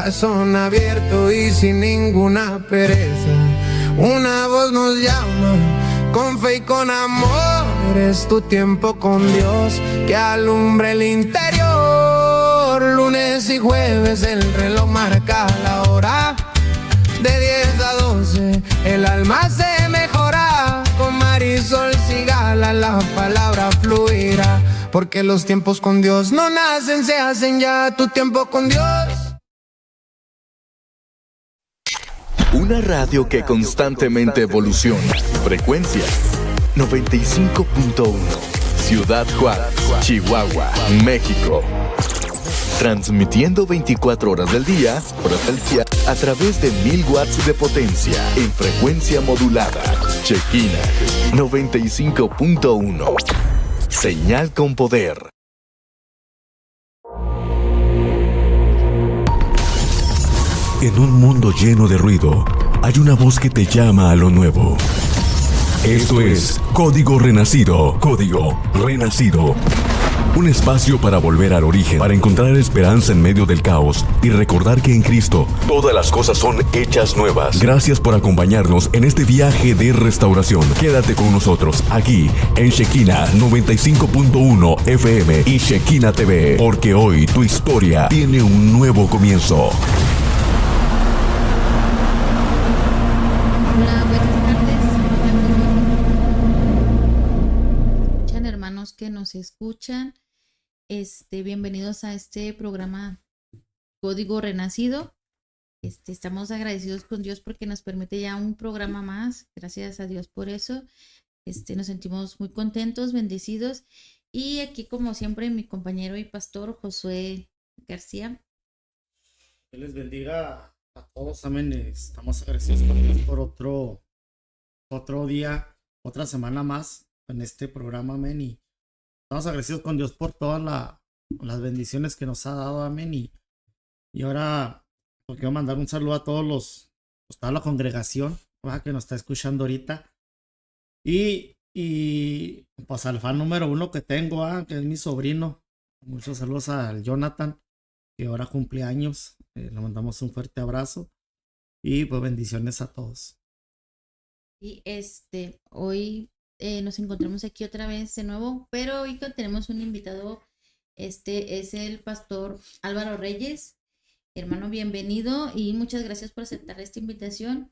corazón abierto y sin ninguna pereza. Una voz nos llama, con fe y con amor. Es tu tiempo con Dios que alumbre el interior. Lunes y jueves el reloj marca la hora. De 10 a 12 el alma se mejora. Con Marisol Cigala la palabra fluirá. Porque los tiempos con Dios no nacen, se hacen ya. Tu tiempo con Dios. Una radio que constantemente evoluciona. Frecuencia 95.1. Ciudad Juárez, Chihuahua, México. Transmitiendo 24 horas del día a través de 1000 watts de potencia en frecuencia modulada. Shekina 95.1. Señal con poder. En un mundo lleno de ruido, hay una voz que te llama a lo nuevo. Esto es Código Renacido. Código Renacido. Un espacio para volver al origen, para encontrar esperanza en medio del caos y recordar que en Cristo todas las cosas son hechas nuevas. Gracias por acompañarnos en este viaje de restauración. Quédate con nosotros aquí en Shekina 95.1 FM y Shekina TV, porque hoy tu historia tiene un nuevo comienzo. Hola, buenas tardes. Escuchan, hermanos que nos escuchan. Bienvenidos a este programa Código Renacido. Estamos agradecidos con Dios porque nos permite ya un programa más. Gracias a Dios por eso. Nos sentimos muy contentos, bendecidos. Y aquí, como siempre, mi compañero y pastor Josué García. Que les bendiga a todos, amén. Estamos agradecidos con Dios por otro día, otra semana más en este programa, amén. Y estamos agradecidos con Dios por todas las bendiciones que nos ha dado, amén. Y ahora pues, quiero mandar un saludo a toda la congregación, ¿verdad? Que nos está escuchando ahorita. Y pues al fan número 1 que tengo, que es mi sobrino. Muchos saludos al Jonathan, que ahora cumple años. Le mandamos un fuerte abrazo. Y pues bendiciones a todos. Y hoy nos encontramos aquí otra vez de nuevo, pero hoy tenemos un invitado. Es el pastor Álvaro Reyes. Hermano, bienvenido y muchas gracias por aceptar esta invitación.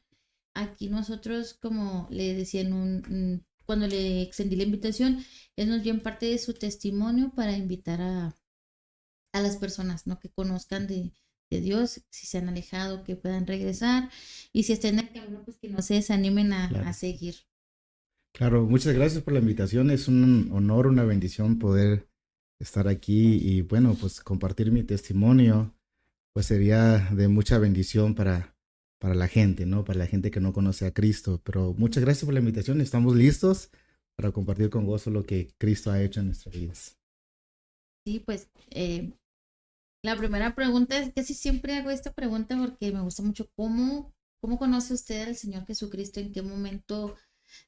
Aquí nosotros, como le decía cuando le extendí la invitación, es nos bien parte de su testimonio para invitar a las personas, ¿no? Que conozcan de Dios, si se han alejado, que puedan regresar, y si estén en el camino, pues que no se desanimen a seguir. Claro, muchas gracias por la invitación. Es un honor, una bendición poder estar aquí y bueno, pues compartir mi testimonio, pues sería de mucha bendición para la gente, ¿no? Para la gente que no conoce a Cristo. Pero muchas gracias por la invitación. Estamos listos para compartir con gozo lo que Cristo ha hecho en nuestras vidas. Sí, pues la primera pregunta es que sí, siempre hago esta pregunta porque me gusta mucho. ¿Cómo conoce usted al Señor Jesucristo? ¿En qué momento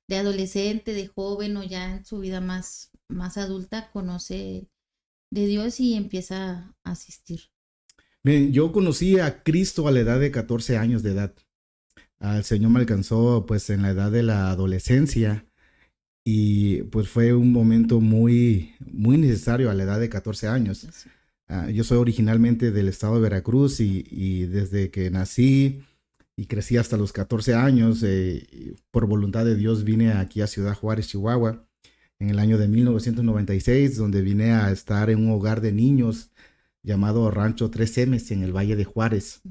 de adolescente, de joven o ya en su vida más adulta conoce de Dios y empieza a asistir? Bien, yo conocí a Cristo a la edad de 14 años de edad. Al Señor me alcanzó pues en la edad de la adolescencia y pues fue un momento muy, muy necesario a la edad de 14 años. Sí. Yo soy originalmente del estado de Veracruz y desde que nací y crecí hasta los 14 años, por voluntad de Dios vine aquí a Ciudad Juárez, Chihuahua, en el año de 1996, donde vine a estar en un hogar de niños llamado Rancho 3M en el Valle de Juárez.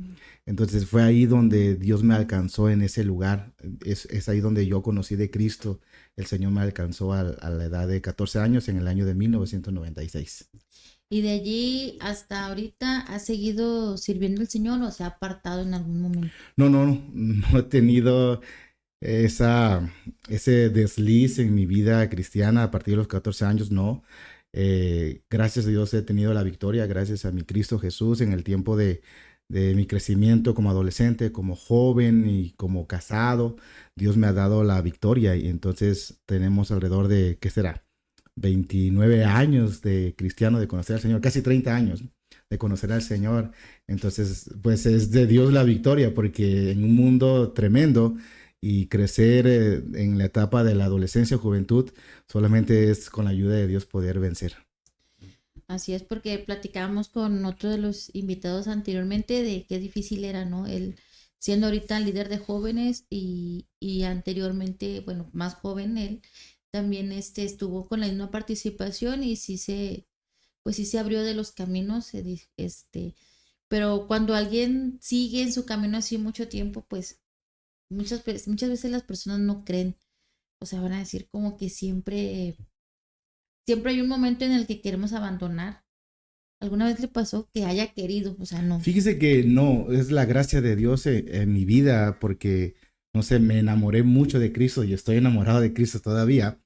Entonces fue ahí donde Dios me alcanzó en ese lugar. Es ahí donde yo conocí de Cristo. El Señor me alcanzó a la edad de 14 años en el año de 1996. ¿Y de allí hasta ahorita ha seguido sirviendo al Señor o se ha apartado en algún momento? No he tenido ese desliz en mi vida cristiana a partir de los 14 años, no. Gracias a Dios he tenido la victoria, gracias a mi Cristo Jesús en el tiempo de mi crecimiento como adolescente, como joven y como casado. Dios me ha dado la victoria y entonces tenemos alrededor de, ¿qué será? 29 años de cristiano, de conocer al Señor, casi 30 años de conocer al Señor. Entonces, pues es de Dios la victoria, porque en un mundo tremendo y crecer en la etapa de la adolescencia o juventud, solamente es con la ayuda de Dios poder vencer. Así es, porque platicábamos con otro de los invitados anteriormente de qué difícil era, ¿no? Él siendo ahorita líder de jóvenes y anteriormente, bueno, más joven él, también estuvo con la misma participación y pues sí se abrió de los caminos, pero cuando alguien sigue en su camino así mucho tiempo, pues muchas veces las personas no creen, o sea, van a decir como que siempre hay un momento en el que queremos abandonar. ¿Alguna vez le pasó que haya querido? O sea, no. Fíjese que no, es la gracia de Dios en mi vida, porque, no sé, me enamoré mucho de Cristo y estoy enamorado de Cristo todavía,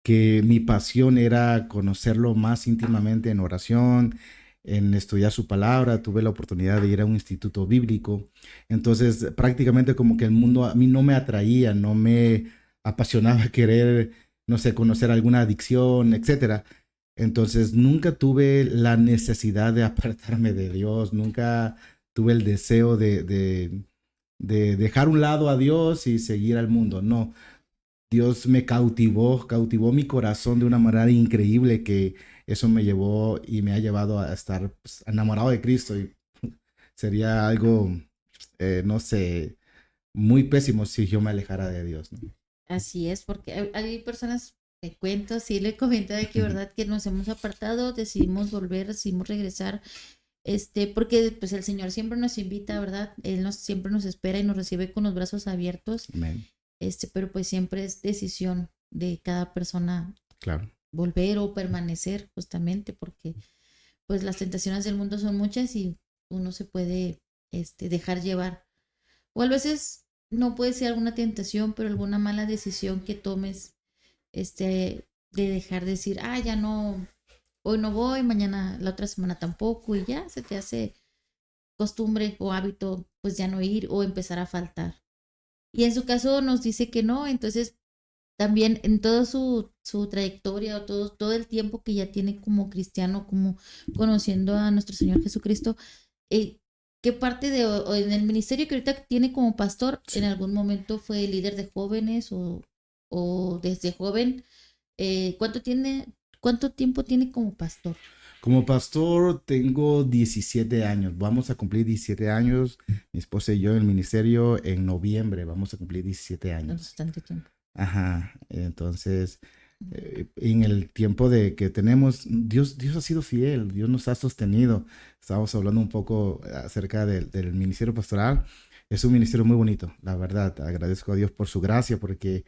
que mi pasión era conocerlo más íntimamente en oración, en estudiar su palabra. Tuve la oportunidad de ir a un instituto bíblico. Entonces, prácticamente como que el mundo a mí no me atraía, no me apasionaba querer, no sé, conocer alguna adicción, etcétera. Entonces, nunca tuve la necesidad de apartarme de Dios, nunca tuve el deseo de dejar un lado a Dios y seguir al mundo. No, Dios me cautivó mi corazón de una manera increíble, que eso me llevó y me ha llevado a estar pues, enamorado de Cristo. Y sería algo, no sé, muy pésimo si yo me alejara de Dios, ¿no? Así es, porque hay personas, te cuento, sí le comento de que verdad que nos hemos apartado, decidimos volver, decidimos regresar, porque pues el Señor siempre nos invita, ¿verdad? Él siempre nos espera y nos recibe con los brazos abiertos. Amén. Pero pues siempre es decisión de cada persona Claro. volver o permanecer, justamente, porque pues las tentaciones del mundo son muchas y uno se puede dejar llevar. O a veces no puede ser alguna tentación, pero alguna mala decisión que tomes, de dejar de decir, ya no, hoy no voy, mañana, la otra semana tampoco, y ya se te hace costumbre o hábito, pues ya no ir o empezar a faltar. Y en su caso nos dice que no, entonces también en toda su trayectoria o todo el tiempo que ya tiene como cristiano, como conociendo a nuestro Señor Jesucristo, ¿qué parte o en el ministerio que ahorita tiene como pastor, Sí. en algún momento fue líder de jóvenes o desde joven? ¿Cuánto tiempo tiene como pastor? Como pastor tengo 17 años, vamos a cumplir 17 años, mi esposa y yo en el ministerio en noviembre vamos a cumplir 17 años. Bastante tiempo. Ajá, entonces en el tiempo de que tenemos, Dios ha sido fiel, Dios nos ha sostenido. Estábamos hablando un poco acerca del ministerio pastoral. Es un ministerio muy bonito, la verdad. Agradezco a Dios por su gracia, porque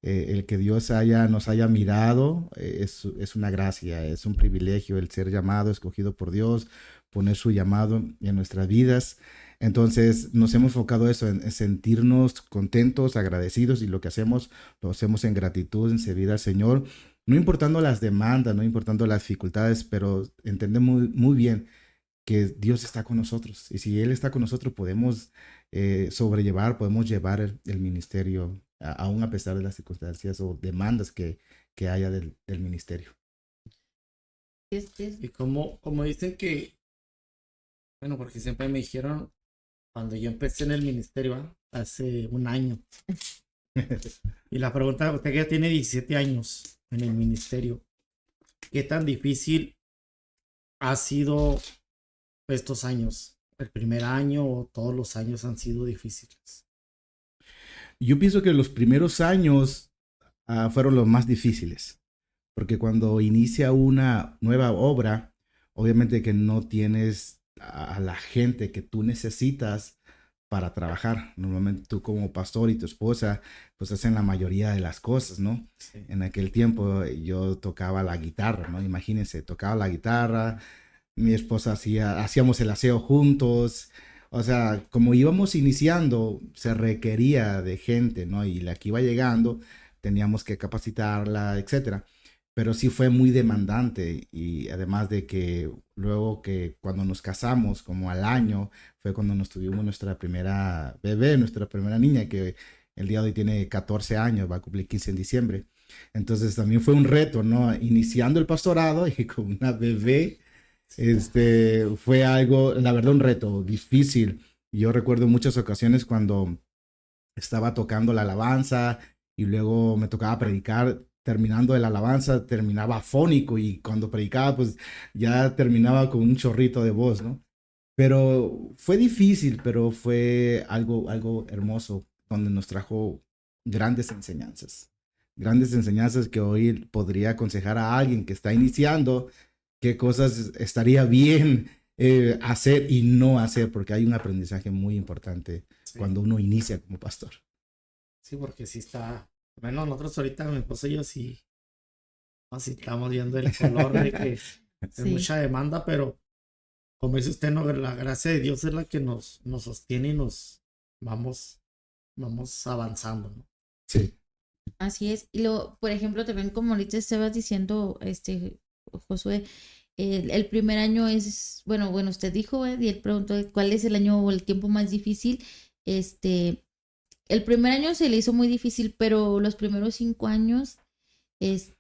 el que Dios nos haya mirado es una gracia, es un privilegio el ser llamado, escogido por Dios, poner su llamado en nuestras vidas. Entonces nos hemos enfocado eso, en sentirnos contentos, agradecidos, y lo que hacemos, lo hacemos en gratitud, en servir al Señor, no importando las demandas, no importando las dificultades, pero entendemos muy bien que Dios está con nosotros, y si Él está con nosotros podemos podemos llevar el ministerio, aún a pesar de las circunstancias o demandas que haya del ministerio. Y como dicen que, bueno, porque siempre me dijeron, cuando yo empecé en el ministerio, hace un año, y la pregunta, usted que ya tiene 17 años en el ministerio, ¿qué tan difícil ha sido estos años? ¿El primer año o todos los años han sido difíciles? Yo pienso que los primeros años fueron los más difíciles, porque cuando inicia una nueva obra, obviamente que no tienes a la gente que tú necesitas para trabajar. Normalmente tú como pastor y tu esposa pues hacen la mayoría de las cosas, ¿no? Sí. En aquel tiempo yo tocaba la guitarra, ¿no? Imagínense, tocaba la guitarra, mi esposa hacíamos el aseo juntos. O sea, como íbamos iniciando, se requería de gente, ¿no? Y la que iba llegando, teníamos que capacitarla, etcétera. Pero sí fue muy demandante, y además de que luego, que cuando nos casamos, como al año, fue cuando nos tuvimos nuestra primera bebé, nuestra primera niña, que el día de hoy tiene 14 años, va a cumplir 15 en diciembre. Entonces también fue un reto, ¿no? Iniciando el pastorado y con una bebé. Fue algo, la verdad, un reto difícil. Yo recuerdo muchas ocasiones cuando estaba tocando la alabanza y luego me tocaba predicar. Terminando de la alabanza, terminaba afónico y cuando predicaba, pues ya terminaba con un chorrito de voz, ¿no? Pero fue difícil, pero fue algo hermoso, donde nos trajo grandes enseñanzas que hoy podría aconsejar a alguien que está iniciando qué cosas estaría bien hacer y no hacer, porque hay un aprendizaje muy importante Sí, cuando uno inicia como pastor. sí, porque sí está. Bueno, nosotros ahorita, mi esposa y yo sí, así estamos viendo el color de que es Sí. mucha demanda, pero como dice usted, no, la gracia de Dios es la que nos sostiene y nos vamos avanzando, ¿no? Sí. Así es. Y lo, por ejemplo, también como ahorita estabas diciendo, Josué, el primer año es, bueno, usted dijo, y él preguntó cuál es el año o el tiempo más difícil. El primer año se le hizo muy difícil, pero los primeros 5 años, Pues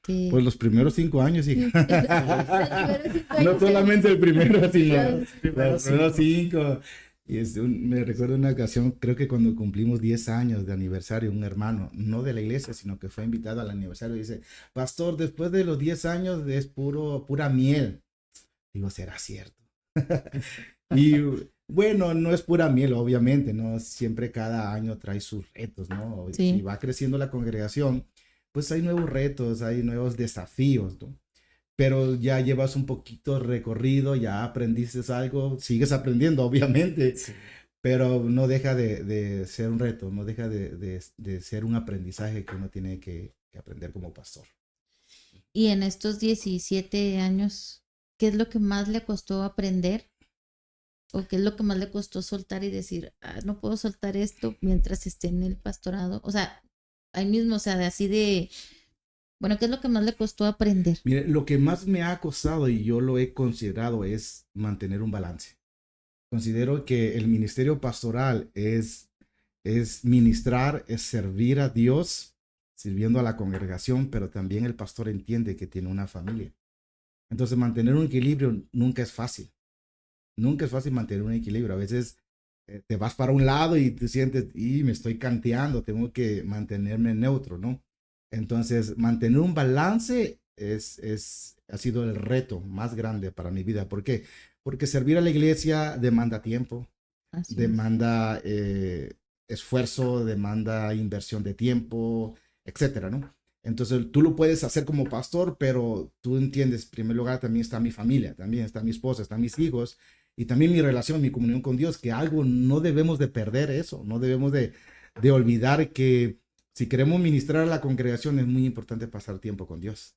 los primeros 5 años, sí. sí, los primeros 5 No años, solamente el primero, sino Los los primeros 5. Y me recuerdo una ocasión, creo que cuando cumplimos 10 años de aniversario, un hermano, no de la iglesia, sino que fue invitado al aniversario, dice, pastor, después de los 10 años es pura miel. Digo, ¿será cierto? Y bueno, no es pura miel, obviamente, ¿no? Siempre cada año trae sus retos, ¿no? Sí. Y va creciendo la congregación, pues hay nuevos retos, hay nuevos desafíos, ¿no? Pero ya llevas un poquito recorrido, ya aprendiste algo, sigues aprendiendo, obviamente, Sí. pero no deja de ser un reto, no deja de ser un aprendizaje que uno tiene que aprender como pastor. Y en estos 17 años, ¿qué es lo que más le costó aprender? ¿O qué es lo que más le costó soltar y decir, no puedo soltar esto mientras esté en el pastorado? O sea, ahí mismo, o sea, de así de, bueno, ¿qué es lo que más le costó aprender? Mire, lo que más me ha costado y yo lo he considerado es mantener un balance. Considero que el ministerio pastoral es ministrar, es servir a Dios, sirviendo a la congregación, pero también el pastor entiende que tiene una familia. Entonces, mantener un equilibrio nunca es fácil. Nunca es fácil mantener un equilibrio. A veces te vas para un lado y te sientes, y me estoy canteando, tengo que mantenerme neutro, ¿no? Entonces, mantener un balance ha sido el reto más grande para mi vida. ¿Por qué? Porque servir a la iglesia demanda tiempo, Así es. demanda esfuerzo, demanda inversión de tiempo, etcétera, ¿no? Entonces tú lo puedes hacer como pastor, pero tú entiendes, en primer lugar también está mi familia, también está mi esposa, están mis hijos y también mi relación, mi comunión con Dios, que algo no debemos de perder eso, no debemos de olvidar que si queremos ministrar a la congregación es muy importante pasar tiempo con Dios.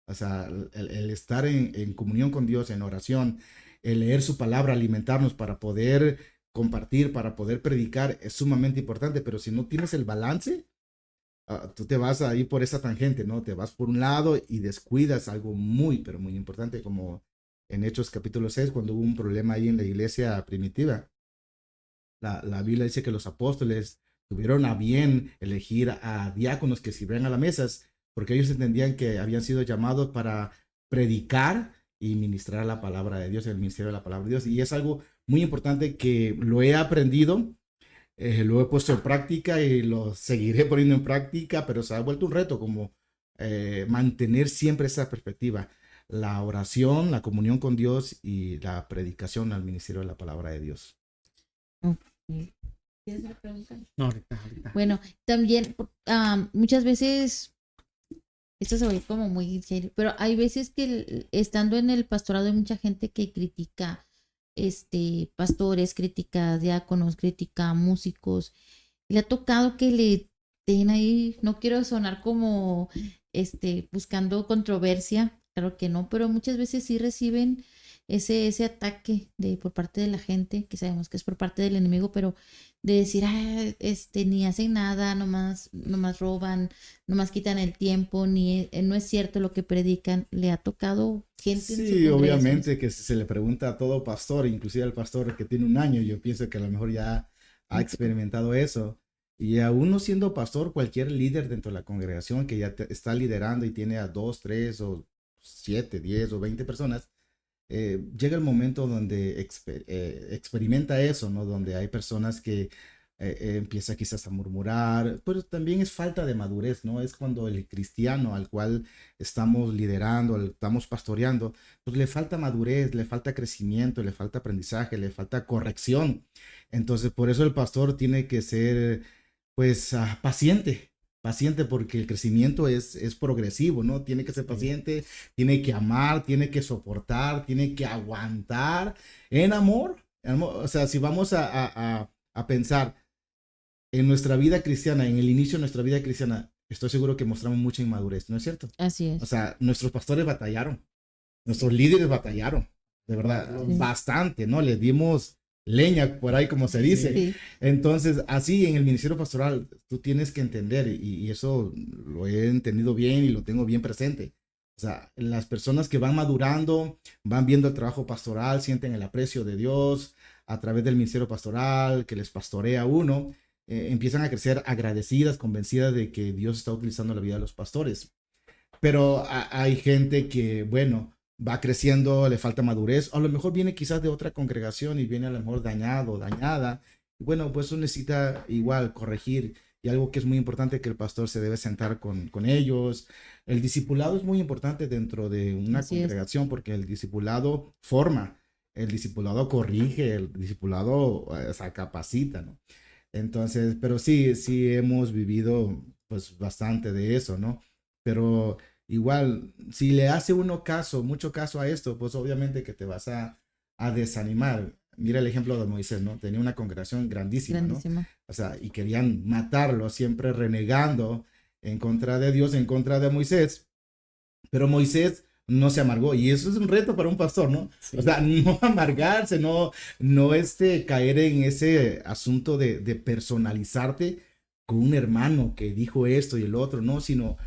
O sea, el estar en comunión con Dios, en oración, el leer su palabra, alimentarnos para poder compartir, para poder predicar, es sumamente importante, pero si no tienes el balance, tú te vas a ir por esa tangente, ¿no? Te vas por un lado y descuidas algo muy, pero muy importante, como en Hechos capítulo 6, cuando hubo un problema ahí en la iglesia primitiva. La Biblia dice que los apóstoles tuvieron a bien elegir a diáconos que sirvieran a las mesas, porque ellos entendían que habían sido llamados para predicar y ministrar la palabra de Dios, el ministerio de la palabra de Dios. Y es algo muy importante que lo he aprendido, lo he puesto en práctica y lo seguiré poniendo en práctica, pero se ha vuelto un reto como mantener siempre esa perspectiva, la oración, la comunión con Dios y la predicación al ministerio de la palabra de Dios. ¿Quieres una pregunta? No, ahorita. Bueno, también muchas veces, esto se ve como muy serio, pero hay veces que estando en el pastorado hay mucha gente que critica pastores, critica diáconos, critica músicos. Le ha tocado que le den ahí, no quiero sonar como buscando controversia, claro que no, pero muchas veces sí reciben ese ataque por parte de la gente, que sabemos que es por parte del enemigo, pero de decir, ni hacen nada, nomás roban, nomás quitan el tiempo, no es cierto lo que predican. Le ha tocado gente en su Sí, congregación. obviamente que se le pregunta a todo pastor, inclusive al pastor que tiene un año, yo pienso que a lo mejor ya ha experimentado eso. Y aún no siendo pastor, cualquier líder dentro de la congregación que ya está liderando y tiene a 2, 3 o 7, 10 o 20 personas, llega el momento donde experimenta eso, ¿no? Donde hay personas que empieza quizás a murmurar, pero también es falta de madurez, ¿no? Es cuando el cristiano al cual estamos liderando, estamos pastoreando, pues le falta madurez, le falta crecimiento, le falta aprendizaje, le falta corrección. Entonces, por eso el pastor tiene que ser, pues, paciente porque el crecimiento es progresivo, ¿no? Tiene que ser paciente, tiene que amar, tiene que soportar, tiene que aguantar en amor. O sea, si vamos a pensar en nuestra vida cristiana, en el inicio de nuestra vida cristiana, estoy seguro que mostramos mucha inmadurez, ¿no es cierto? Así es. O sea, nuestros pastores batallaron, nuestros líderes batallaron, de verdad, Sí. bastante, ¿no? Les dimos leña por ahí, como se dice. Sí. Entonces, así en el ministerio pastoral, tú tienes que entender, y eso lo he entendido bien y lo tengo bien presente. O sea, las personas que van madurando, van viendo el trabajo pastoral, sienten el aprecio de Dios a través del ministerio pastoral, que les pastorea uno, empiezan a crecer agradecidas, convencidas de que Dios está utilizando la vida de los pastores. Pero hay gente que, bueno, va creciendo, le falta madurez, o a lo mejor viene quizás de otra congregación y viene a lo mejor dañado, dañada. Bueno, pues eso necesita igual corregir. Y algo que es muy importante, que el pastor se debe sentar con ellos. El discipulado es muy importante dentro de una Así es. congregación, porque el discipulado forma, el discipulado corrige, el discipulado, o sea, capacita, ¿no? Entonces, pero sí hemos vivido pues bastante de eso, ¿no? Pero igual, si le hace uno caso, mucho caso a esto, pues obviamente que te vas a desanimar. Mira el ejemplo de Moisés, ¿no? Tenía una congregación grandísima, ¿no? Grandísima. O sea, y querían matarlo, siempre renegando en contra de Dios, en contra de Moisés. Pero Moisés no se amargó, y eso es un reto para un pastor, ¿no? Sí. O sea, no amargarse, no caer en ese asunto de personalizarte con un hermano que dijo esto y el otro, ¿no? Sino,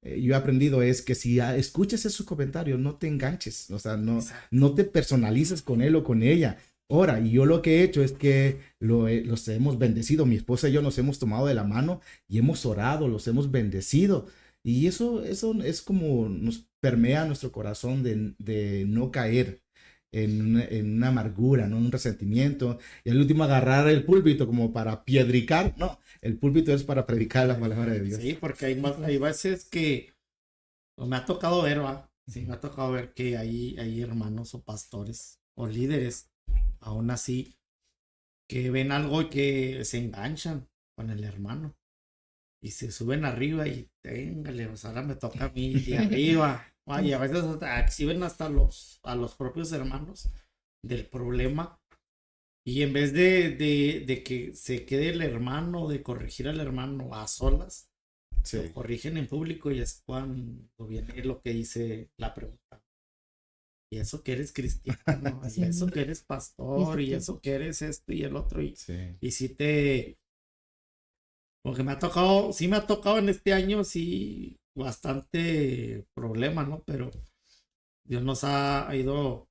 yo he aprendido es que si escuchas esos comentarios, no te enganches, o sea, no te personalices con él o con ella. Ahora, y yo lo que he hecho es que los hemos bendecido, mi esposa y yo nos hemos tomado de la mano y hemos orado, los hemos bendecido. Y eso es como nos permea nuestro corazón de no caer en una amargura, ¿no? En un resentimiento. Y al último agarrar el púlpito como para piedricar. No, el púlpito es para predicar la palabra de Dios. Sí, porque hay veces que pues, me ha tocado ver, ¿va? Sí, me ha tocado ver que hay hermanos o pastores o líderes, aún así, que ven algo y que se enganchan con el hermano y se suben arriba y téngale, o sea, ahora me toca a mí de arriba. Ay, a veces hasta exhiben hasta a los propios hermanos del problema. Y en vez de que se quede el hermano, de corregir al hermano a solas, Sí. lo corrigen en público y es cuando viene lo que dice la pregunta. Y eso que eres cristiano, y Sí. eso que eres pastor, y que- eso que eres esto y el otro. Sí. Y si te... Porque sí me ha tocado en este año, sí, bastante problema, ¿no? Pero Dios nos ha ido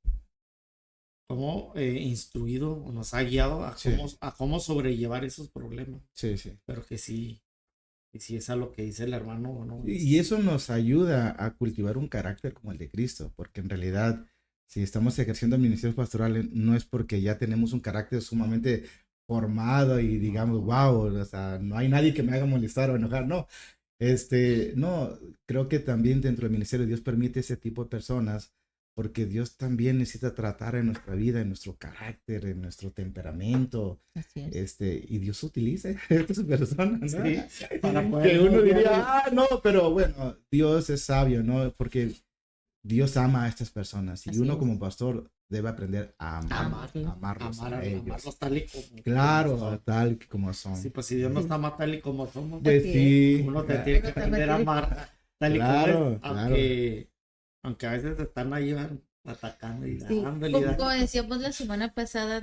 como instruido, o nos ha guiado a Sí. a cómo sobrellevar esos problemas. Sí, sí. Pero que sí, y sí es a lo que dice el hermano, ¿no? Y eso nos ayuda a cultivar un carácter como el de Cristo, porque en realidad, si estamos ejerciendo el ministerio pastoral, no es porque ya tenemos un carácter sumamente formado y digamos, wow, o sea, no hay nadie que me haga molestar o enojar, no. No, creo que también dentro del ministerio Dios permite ese tipo de personas, porque Dios también necesita tratar en nuestra vida, en nuestro carácter, en nuestro temperamento, Así es. y Dios utiliza a estas personas, ¿no? Sí, para Que poder uno moldear diría, no, pero bueno, Dios es sabio, ¿no? Porque Dios ama a estas personas y Así uno es. como pastor debe aprender a Amarlo. amarlos a ellos. amarlos tal y como Claro, son. tal que como son. Sí, pues si Dios nos ama tal y como somos, Pues Así sí, uno te claro. tiene que Uno te aprender a tiene- amar tal y Claro, como es, claro. aunque a veces están ahí atacando y Sí, dándole y como dándole. decíamos la semana pasada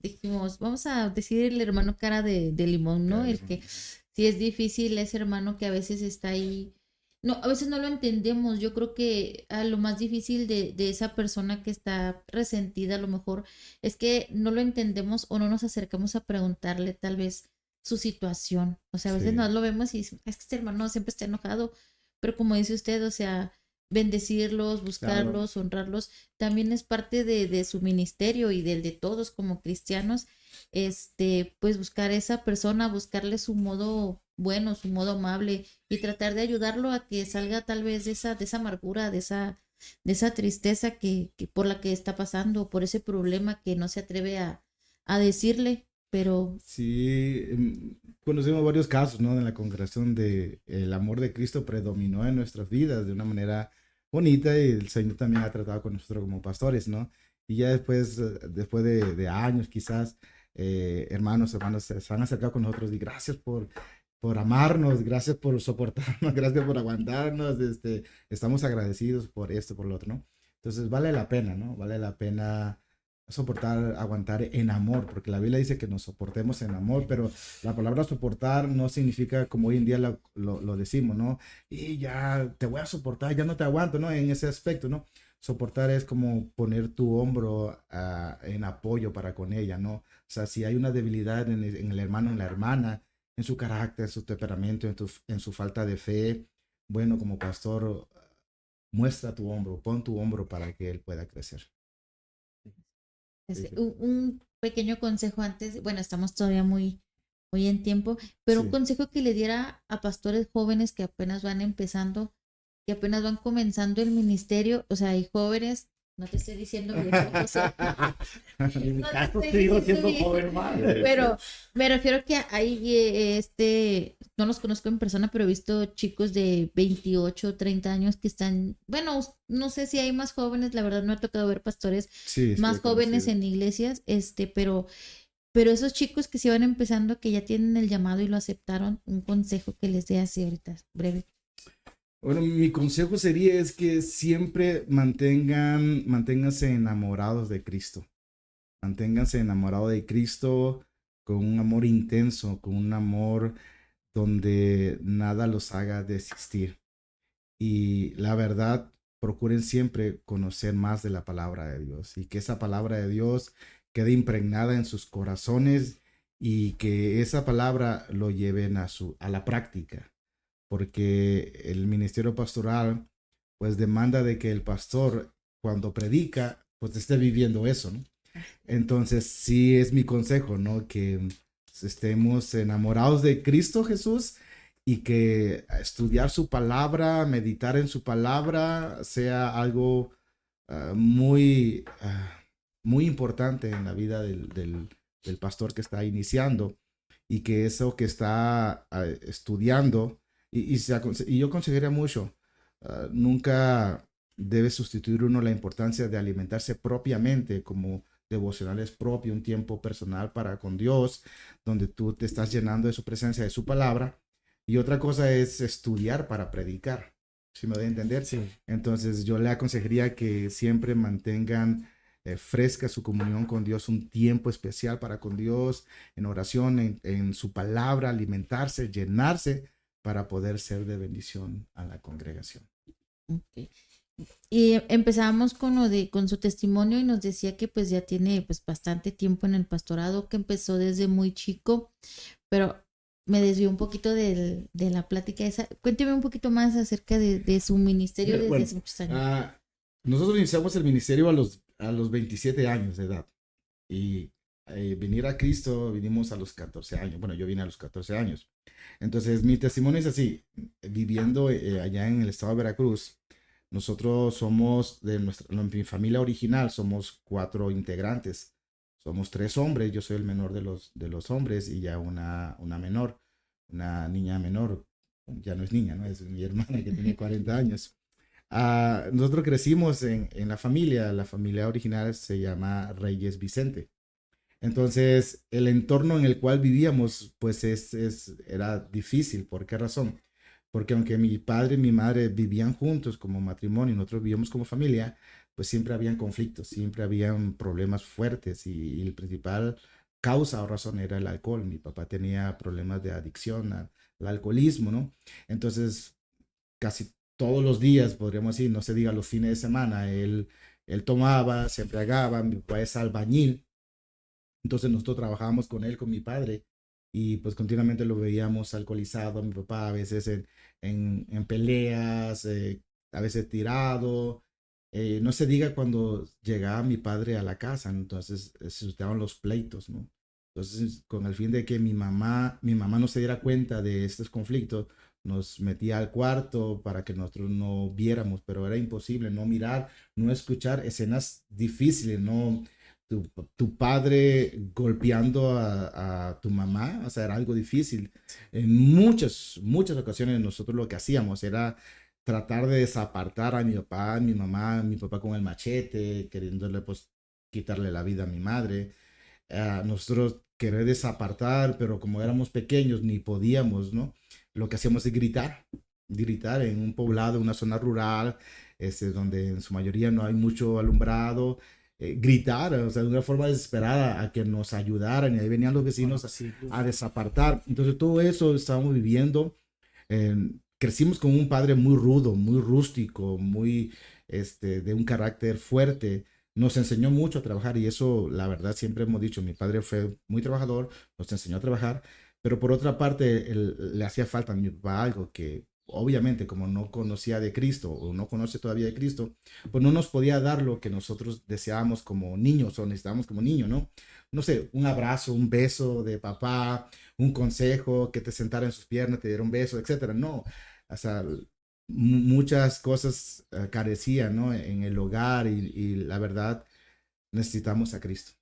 dijimos, vamos a decir el hermano cara de limón, ¿no? Cara de El limón. que sí es difícil, ese hermano que a veces está ahí. No, a veces no lo entendemos. Yo creo que lo más difícil de esa persona que está resentida a lo mejor es que no lo entendemos o no nos acercamos a preguntarle tal vez su situación. O sea, a veces Sí. no lo vemos y es que este hermano siempre está enojado, pero como dice usted, o sea, bendecirlos, buscarlos, honrarlos, también es parte de su ministerio y del de todos como cristianos, pues buscar a esa persona, buscarle su modo bueno, su modo amable y tratar de ayudarlo a que salga tal vez de esa amargura, de esa tristeza que por la que está pasando, por ese problema que no se atreve a decirle, pero Sí, conocemos varios casos, ¿no? En la congregación de el amor de Cristo predominó en nuestras vidas de una manera bonita y el Señor también ha tratado con nosotros como pastores, ¿no? Y ya después, después de años quizás, hermanos, se han acercado con nosotros y gracias por amarnos, gracias por soportarnos, gracias por aguantarnos, estamos agradecidos por esto, por lo otro, ¿no? Entonces vale la pena, ¿no? Vale la pena soportar, aguantar en amor, porque la Biblia dice que nos soportemos en amor, pero la palabra soportar no significa como hoy en día lo decimos, ¿no? Y ya te voy a soportar, ya no te aguanto, ¿no? En ese aspecto, ¿no? Soportar es como poner tu hombro en apoyo para con ella, ¿no? O sea, si hay una debilidad en el hermano, en la hermana, en su carácter, en su temperamento, en su falta de fe, bueno, como pastor, muestra tu hombro, pon tu hombro para que él pueda crecer. Sí. Un pequeño consejo antes, bueno, estamos todavía muy en tiempo, pero un Sí. consejo que le diera a pastores jóvenes que apenas van empezando, que apenas van comenzando el ministerio, o sea, hay jóvenes, no te estoy diciendo viejo, José, En mi no te caso estoy sigo diciendo siendo viejo, joven más. pero me refiero que hay, no los conozco en persona, pero he visto chicos de 28, 30 años que están, bueno, no sé si hay más jóvenes, la verdad no ha tocado ver pastores Sí, sí, más he jóvenes conocido. en iglesias, pero esos chicos que se van empezando, que ya tienen el llamado y lo aceptaron, un consejo que les dé así ahorita, breve. Bueno, mi consejo sería es que siempre manténganse enamorados de Cristo. Manténganse enamorados de Cristo con un amor intenso, con un amor donde nada los haga desistir. Y la verdad, procuren siempre conocer más de la palabra de Dios y que esa palabra de Dios quede impregnada en sus corazones y que esa palabra lo lleven a la práctica, porque el ministerio pastoral pues demanda de que el pastor cuando predica pues esté viviendo eso, ¿no? Entonces sí es mi consejo, ¿no? Que estemos enamorados de Cristo Jesús y que estudiar su palabra, meditar en su palabra sea algo muy importante en la vida del pastor que está iniciando y que eso que está estudiando y yo aconsejaría mucho, nunca debe sustituir uno la importancia de alimentarse propiamente como devocionales propio, un tiempo personal para con Dios, donde tú te estás llenando de su presencia, de su palabra. Y otra cosa es estudiar para predicar, ¿sí me doy a entender? Sí. Entonces yo le aconsejaría que siempre mantengan fresca su comunión con Dios, un tiempo especial para con Dios, en oración, en su palabra, alimentarse, llenarse para poder ser de bendición a la congregación. Okay. Y empezábamos con con su testimonio y nos decía que pues ya tiene pues bastante tiempo en el pastorado, que empezó desde muy chico, pero me desvió un poquito de la plática esa. Cuénteme un poquito más acerca de su ministerio desde Bueno, hace muchos años. nosotros iniciamos el ministerio a los 27 años de edad y venir a Cristo vinimos a los 14 años. Bueno, yo vine a los 14 años. Entonces mi testimonio es así, viviendo allá en el estado de Veracruz. Nosotros somos mi familia original, somos 4 integrantes. Somos 3 hombres, yo soy el menor de los hombres y ya una menor, una niña menor, ya no es niña, ¿no? Es mi hermana que tiene 40 años. Nosotros crecimos en la familia original se llama Reyes Vicente. Entonces, el entorno en el cual vivíamos, pues era difícil. ¿Por qué razón? Porque aunque mi padre y mi madre vivían juntos como matrimonio y nosotros vivíamos como familia, pues siempre habían conflictos, siempre habían problemas fuertes y el principal causa o razón era el alcohol. Mi papá tenía problemas de adicción al alcoholismo, ¿no? Entonces, casi todos los días, podríamos decir, no se diga los fines de semana, él tomaba, se embriagaba, mi papá es albañil, entonces nosotros trabajábamos con él, con mi padre, y pues continuamente lo veíamos alcoholizado, a mi papá a veces en peleas, a veces tirado. No se diga cuando llegaba mi padre a la casa, entonces se suscitaban los pleitos, ¿no? Entonces, con el fin de que mi mamá no se diera cuenta de estos conflictos, nos metía al cuarto para que nosotros no viéramos, pero era imposible no mirar, no escuchar escenas difíciles, ¿no? Tu, tu padre golpeando a tu mamá, o sea, era algo difícil. En muchas ocasiones nosotros lo que hacíamos era tratar de desapartar a mi papá, a mi mamá, a mi papá con el machete, queriéndole pues quitarle la vida a mi madre. Nosotros querer desapartar, pero como éramos pequeños ni podíamos, ¿no? Lo que hacíamos es gritar en un poblado, una zona rural, donde en su mayoría no hay mucho alumbrado, gritar, o sea, de una forma desesperada a que nos ayudaran, y ahí venían los vecinos a desapartar. Entonces todo eso estábamos viviendo. Crecimos con un padre muy rudo, muy rústico, muy, de un carácter fuerte. Nos enseñó mucho a trabajar, y eso, la verdad, siempre hemos dicho, mi padre fue muy trabajador, nos enseñó a trabajar, pero por otra parte, le hacía falta a mi papá algo que, obviamente, como no conocía de Cristo o no conoce todavía de Cristo, pues no nos podía dar lo que nosotros deseábamos como niños o necesitábamos como niños, ¿no? No sé, un abrazo, un beso de papá, un consejo, que te sentara en sus piernas, te diera un beso, etcétera. No, o sea, muchas cosas carecían, ¿no? En el hogar, y la verdad necesitamos a Cristo.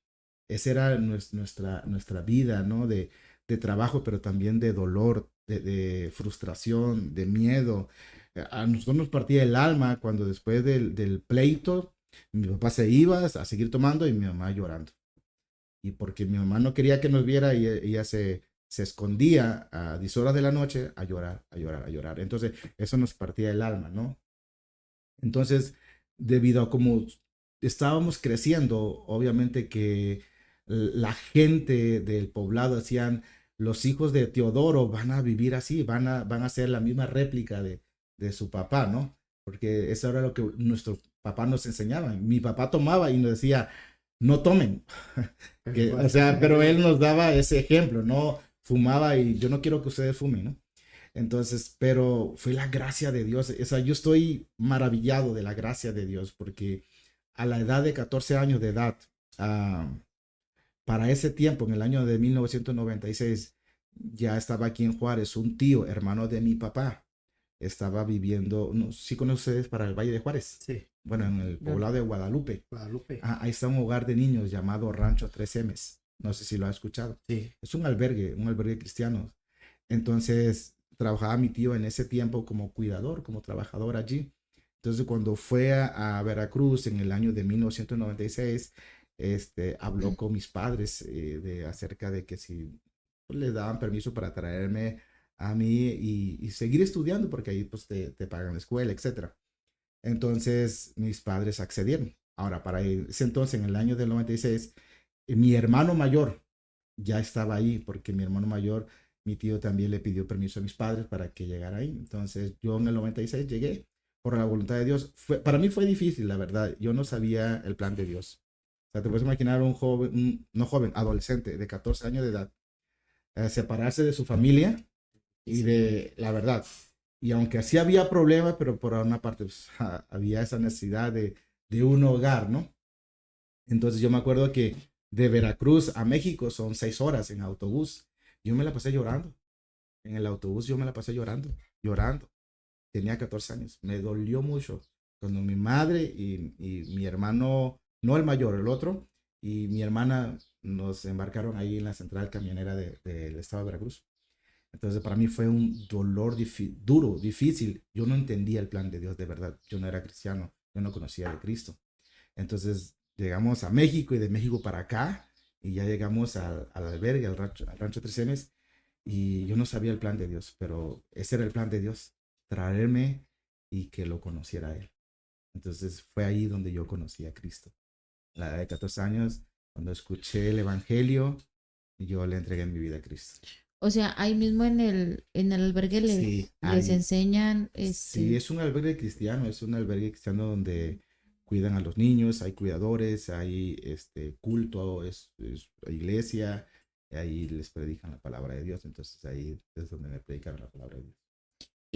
Esa era nuestra vida, ¿no? De trabajo, pero también de dolor, de frustración, de miedo. A nosotros nos partía el alma cuando después del pleito, mi papá se iba a seguir tomando y mi mamá llorando. Y porque mi mamá no quería que nos viera, y ella se escondía a 10 horas de la noche a llorar, a llorar, a llorar. Entonces, eso nos partía el alma, ¿no? Entonces, debido a cómo estábamos creciendo, obviamente que la gente del poblado decían, los hijos de Teodoro van a vivir así, van a ser la misma réplica de su papá, ¿no? Porque eso era lo que nuestro papá nos enseñaba. Mi papá tomaba y nos decía, no tomen. O sea, pero él nos daba ese ejemplo, no fumaba, y yo no quiero que ustedes fumen, ¿no? Entonces, pero fue la gracia de Dios. O sea, yo estoy maravillado de la gracia de Dios, porque a la edad de 14 años de edad, ah, para ese tiempo, en el año de 1996, ya estaba aquí en Juárez un tío, hermano de mi papá. Estaba viviendo, no, ¿sí conocen ustedes para el Valle de Juárez? Sí. Bueno, en el poblado de Guadalupe. Guadalupe. Ahí está un hogar de niños llamado Rancho 3Ms. No sé si lo ha escuchado. Sí. Es un albergue cristiano. Entonces, trabajaba mi tío en ese tiempo como cuidador, como trabajador allí. Entonces, cuando fue a Veracruz en el año de 1996, habló con mis padres acerca de que si pues, le daban permiso para traerme a mí y seguir estudiando, porque ahí pues te pagan la escuela, etcétera. Entonces, mis padres accedieron. Ahora, para ese entonces, en el año del 96, mi hermano mayor ya estaba ahí, porque mi hermano mayor, mi tío también le pidió permiso a mis padres para que llegara ahí. Entonces, yo en el 96 llegué por la voluntad de Dios. Para mí fue difícil, la verdad. Yo no sabía el plan de Dios. O sea, te puedes imaginar un joven, no joven, adolescente de 14 años de edad, separarse de su familia y de la verdad. Y aunque así había problemas, pero por una parte pues, había esa necesidad de un hogar, ¿no? Entonces yo me acuerdo que de Veracruz a México son 6 horas en autobús. Yo me la pasé llorando. En el autobús yo me la pasé llorando, llorando. Tenía 14 años. Me dolió mucho cuando mi madre y mi hermano, no el mayor, el otro, y mi hermana nos embarcaron ahí en la central camionera del estado de Veracruz. Entonces para mí fue un dolor duro, difícil. Yo no entendía el plan de Dios, de verdad. Yo no era cristiano, yo no conocía de Cristo. Entonces llegamos a México, y de México para acá, y ya llegamos al albergue, al rancho 3Ms, y yo no sabía el plan de Dios, pero ese era el plan de Dios, traerme y que lo conociera a Él. Entonces fue ahí donde yo conocí a Cristo. A la edad de 14 años, cuando escuché el Evangelio, yo le entregué mi vida a Cristo. O sea, ahí mismo en el albergue Sí, les ahí. enseñan, Sí, es un albergue cristiano, es un albergue cristiano donde cuidan a los niños, hay cuidadores, hay culto, es iglesia, y ahí les predican la palabra de Dios. Entonces ahí es donde me predicaron la palabra de Dios.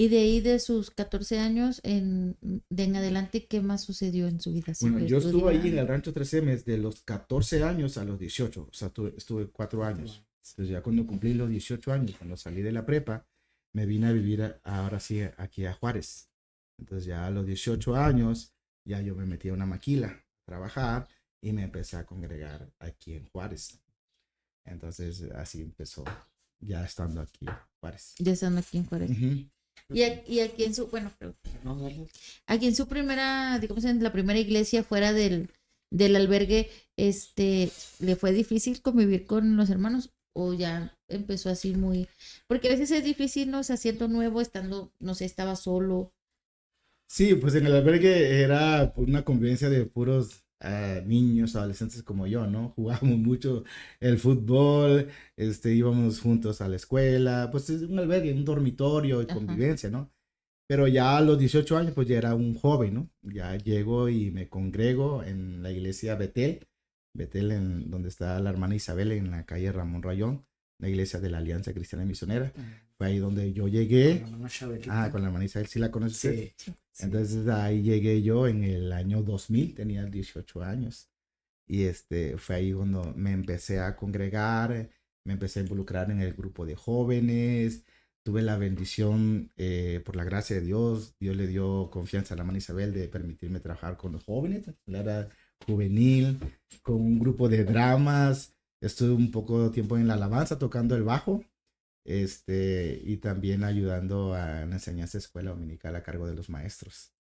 Y de ahí de sus 14 años de en adelante, ¿qué más sucedió en su vida? Bueno, ¿Siguió yo estuve ahí en estudiando? el Rancho 13M desde los 14 años a los 18, o sea, estuve 4 años. Entonces ya cuando cumplí los 18 años, cuando salí de la prepa, me vine a vivir ahora sí aquí a Juárez. Entonces ya a los 18 años, ya yo me metí a una maquila a trabajar y me empecé a congregar aquí en Juárez. Entonces así empezó, ya estando aquí en Juárez. Ya estando aquí en Juárez. Ujú. Y aquí en su, bueno, pero No, dale. aquí en su primera, digamos, en la primera iglesia fuera del albergue, ¿le fue difícil convivir con los hermanos? ¿O ya empezó así muy? Porque a veces es difícil, ¿no? O sea, siendo nuevo, estando, no sé, estaba solo. Sí, pues en el albergue era una convivencia de puros niños, adolescentes como yo, ¿no? Jugábamos mucho el fútbol, íbamos juntos a la escuela, pues es un albergue, un dormitorio y Ajá. convivencia, ¿no? Pero ya a los 18 años, pues ya era un joven, ¿no? Ya llego y me congrego en la iglesia Betel en donde está la hermana Isabel en la calle Ramón Rayón, la iglesia de la Alianza Cristiana Misionera. Fue ahí donde yo llegué. La hermana Chabelita. Ah, con la hermana Isabel, ¿sí la conoces? Sí. Sí. Entonces ahí llegué yo en el año 2000, tenía 18 años. Y fue ahí cuando me empecé a congregar, me empecé a involucrar en el grupo de jóvenes. Tuve la bendición, por la gracia de Dios, Dios le dio confianza a la hermana Isabel de permitirme trabajar con los jóvenes, la era juvenil, con un grupo de dramas. Estuve un poco tiempo en la alabanza tocando el bajo, y también ayudando a la enseñanza de escuela dominical a cargo de los maestros.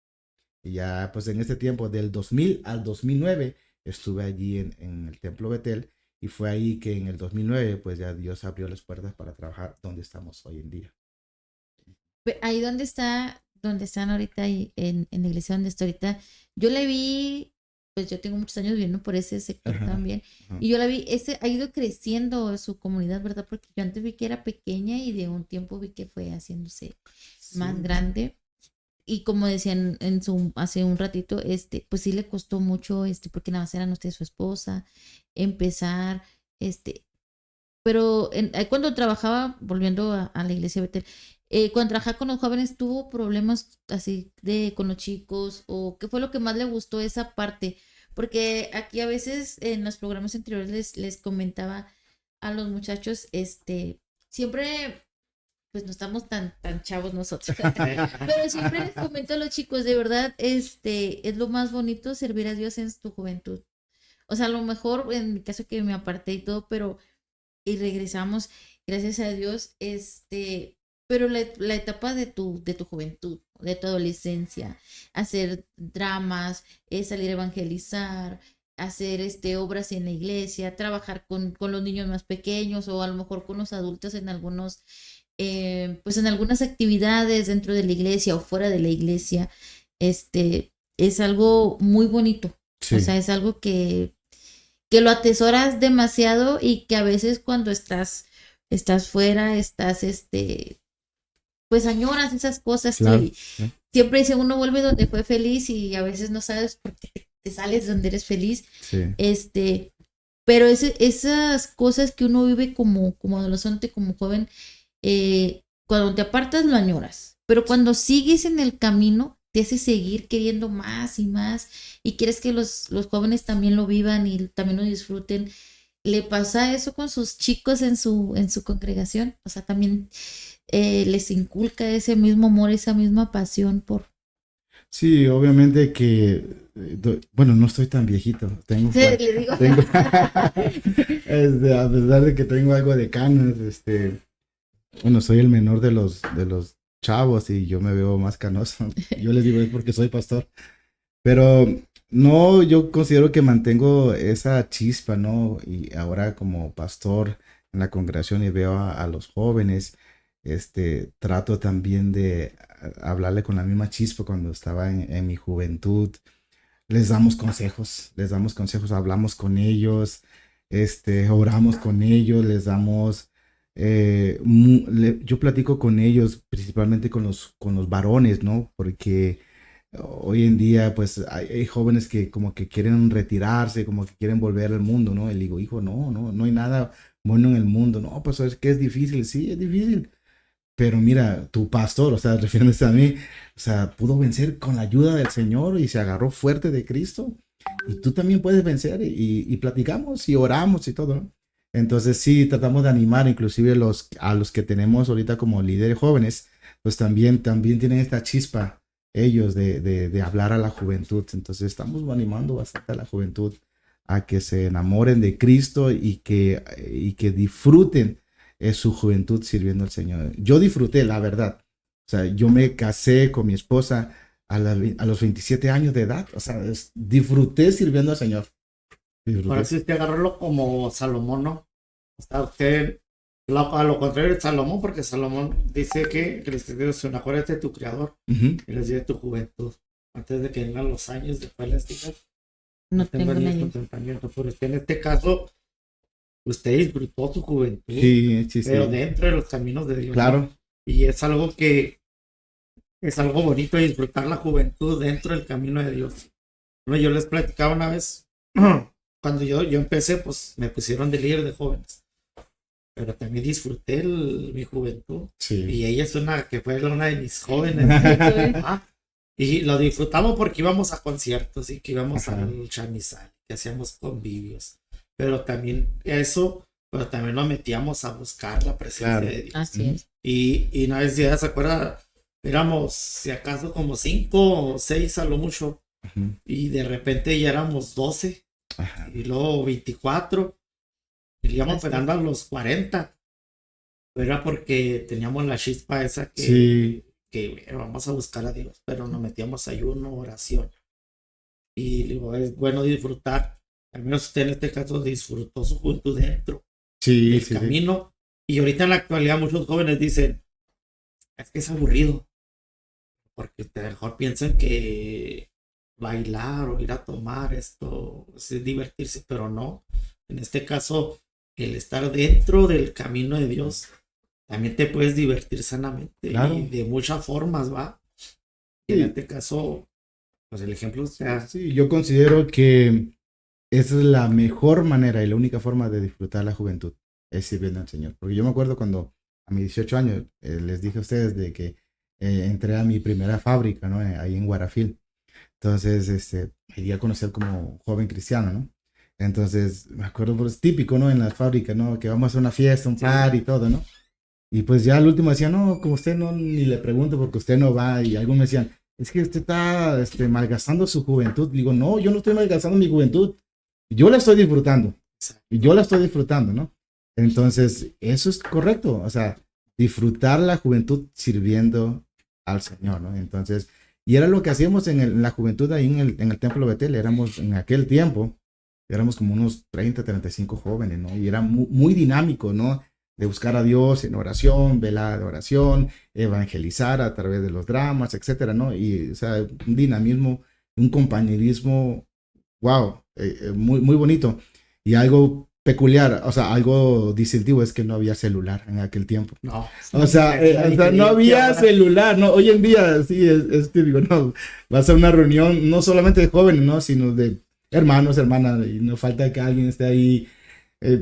Y ya pues en este tiempo, del 2000 al 2009, estuve allí en el Templo Betel, y fue ahí que en el 2009 pues ya Dios abrió las puertas para trabajar donde estamos hoy en día. Ahí donde están ahorita, ahí en la iglesia donde está ahorita, yo la vi, pues yo tengo muchos años viviendo por ese sector Ajá, también, ajá. y yo la vi, ha ido creciendo su comunidad, ¿verdad? Porque yo antes vi que era pequeña y de un tiempo vi que fue haciéndose más Sí. grande. Y como decían hace un ratito, pues sí le costó mucho, porque nada más eran usted y su esposa, empezar, pero ahí cuando trabajaba, volviendo a la iglesia Betel, cuando trabajaba con los jóvenes, ¿tuvo problemas así con los chicos? ¿O qué fue lo que más le gustó esa parte? Porque aquí a veces en los programas anteriores les comentaba a los muchachos, siempre, pues no estamos tan chavos nosotros, pero siempre les comento a los chicos, de verdad, es lo más bonito servir a Dios en tu juventud. O sea, a lo mejor en mi caso que me aparté y todo, pero y regresamos, gracias a Dios, pero la etapa de tu juventud, de tu adolescencia, hacer dramas, salir a evangelizar, hacer obras en la iglesia, trabajar con los niños más pequeños o a lo mejor con los adultos en algunos, pues en algunas actividades dentro de la iglesia o fuera de la iglesia, es algo muy bonito. Sí. O sea, es algo que lo atesoras demasiado y que a veces cuando estás fuera, pues añoras esas cosas. Claro, Y sí. siempre dice uno vuelve donde fue feliz y a veces no sabes por qué te sales donde eres feliz. Sí. Pero esas cosas que uno vive como adolescente, como joven, cuando te apartas lo añoras. Pero cuando sigues en el camino, te hace seguir queriendo más y más y quieres que los jóvenes también lo vivan y también lo disfruten. ¿Le pasa eso con sus chicos en su congregación? O sea, también les inculca ese mismo amor, esa misma pasión por... Sí, obviamente que, bueno, no estoy tan viejito, Sí, le digo. a pesar de que tengo algo de canas, bueno, soy el menor de los chavos y yo me veo más canoso. Yo les digo es porque soy pastor. Pero no, yo considero que mantengo esa chispa, ¿no? Y ahora como pastor en la congregación y veo a los jóvenes, trato también de hablarle con la misma chispa cuando estaba en mi juventud. Les damos consejos, hablamos con ellos, oramos con ellos, les damos, yo platico con ellos, principalmente con los varones, ¿no? Porque hoy en día, pues, hay jóvenes que como que quieren retirarse, como que quieren volver al mundo, ¿no? Y le digo, hijo, no hay nada bueno en el mundo, no, pues es que es difícil, sí, es difícil, pero mira, tu pastor, o sea, refiriéndose a mí, o sea, pudo vencer con la ayuda del Señor y se agarró fuerte de Cristo. Y tú también puedes vencer y platicamos y oramos y todo, ¿no? Entonces sí, tratamos de animar inclusive a los que tenemos ahorita como líderes jóvenes, pues también tienen esta chispa ellos de hablar a la juventud. Entonces estamos animando bastante a la juventud a que se enamoren de Cristo y que disfruten su juventud sirviendo al Señor. Yo disfruté, la verdad. O sea, yo me casé con mi esposa a los 27 años de edad. O sea, disfruté sirviendo al Señor. Disfruté. Ahora sí usted agarrarlo como Salomón, ¿no? O sea, usted, a lo contrario de Salomón, porque Salomón dice que les dice, acuérdate de tu creador Ujú. y les dice tu juventud. Antes de que vengan los años, después les digas, No tengo ni ni contentamiento. Pero usted en este caso, usted disfrutó su juventud, Sí, sí, sí. pero dentro de los caminos de Dios. Claro. ¿no? Y es algo bonito disfrutar la juventud dentro del camino de Dios. Bueno, yo les platicaba una vez, cuando yo empecé, pues me pusieron de líder de jóvenes. Pero también disfruté mi juventud. Sí. Y ella es que fue una de mis jóvenes. Ajá. Y lo disfrutamos porque íbamos a conciertos y que íbamos Ajá. al chamizal, que hacíamos convivios. Pero también nos metíamos a buscar la presencia Claro. de Dios. Así es. Y una vez ya se acuerda, éramos si acaso como 5 o 6 a lo mucho. Ujú. Y de repente ya éramos 12 Ajá. y luego 24. Y íbamos Así pegando a los 40. Pero era porque teníamos la chispa esa Sí. que vamos a buscar a Dios, pero nos metíamos ayuno, oración. Y digo, es bueno disfrutar. Al menos usted en este caso disfrutó su juventud dentro Sí, del sí, sí. camino. Y ahorita en la actualidad muchos jóvenes dicen, es que es aburrido. Porque a lo mejor piensan que bailar o ir a tomar esto es divertirse, pero no. En este caso, el estar dentro del camino de Dios también te puedes divertir sanamente Claro. y de muchas formas, ¿va? Y Sí. en este caso, pues el ejemplo sea Sí, yo considero que esa es la mejor manera y la única forma de disfrutar la juventud, es sirviendo al Señor. Porque yo me acuerdo cuando a mis 18 años les dije a ustedes de que entré a mi primera fábrica, ¿no? Ahí en Guarafil. Entonces, me di a conocer como joven cristiano, ¿no? Entonces, me acuerdo, pues típico, ¿no? En las fábricas, ¿no? Que vamos a hacer una fiesta, un party y todo, ¿no? Y pues ya al último decían, no, como usted no, ni le pregunto porque usted no va. Y algunos me decían, es que usted está malgastando su juventud. Digo, no, yo no estoy malgastando mi juventud. Yo la estoy disfrutando. Y yo la estoy disfrutando, ¿no? Entonces, eso es correcto. O sea, disfrutar la juventud sirviendo al Señor, ¿no? Entonces, y era lo que hacíamos en la juventud ahí en el Templo Betel. Éramos en aquel tiempo, éramos como unos 30, 35 jóvenes, ¿no? Y era muy dinámico, ¿no? De buscar a Dios en oración, velada de oración, evangelizar a través de los dramas, etcétera, ¿no? Y, o sea, un dinamismo, un compañerismo, wow, muy, muy bonito. Y algo peculiar, o sea, algo distintivo es que no había celular en aquel tiempo. no. O sea, no había celular, ¿no? Hoy en día sí es típico, ¿no? Va a ser una reunión no solamente de jóvenes, ¿no? Sino de hermanos, hermanas, y no falta que alguien esté ahí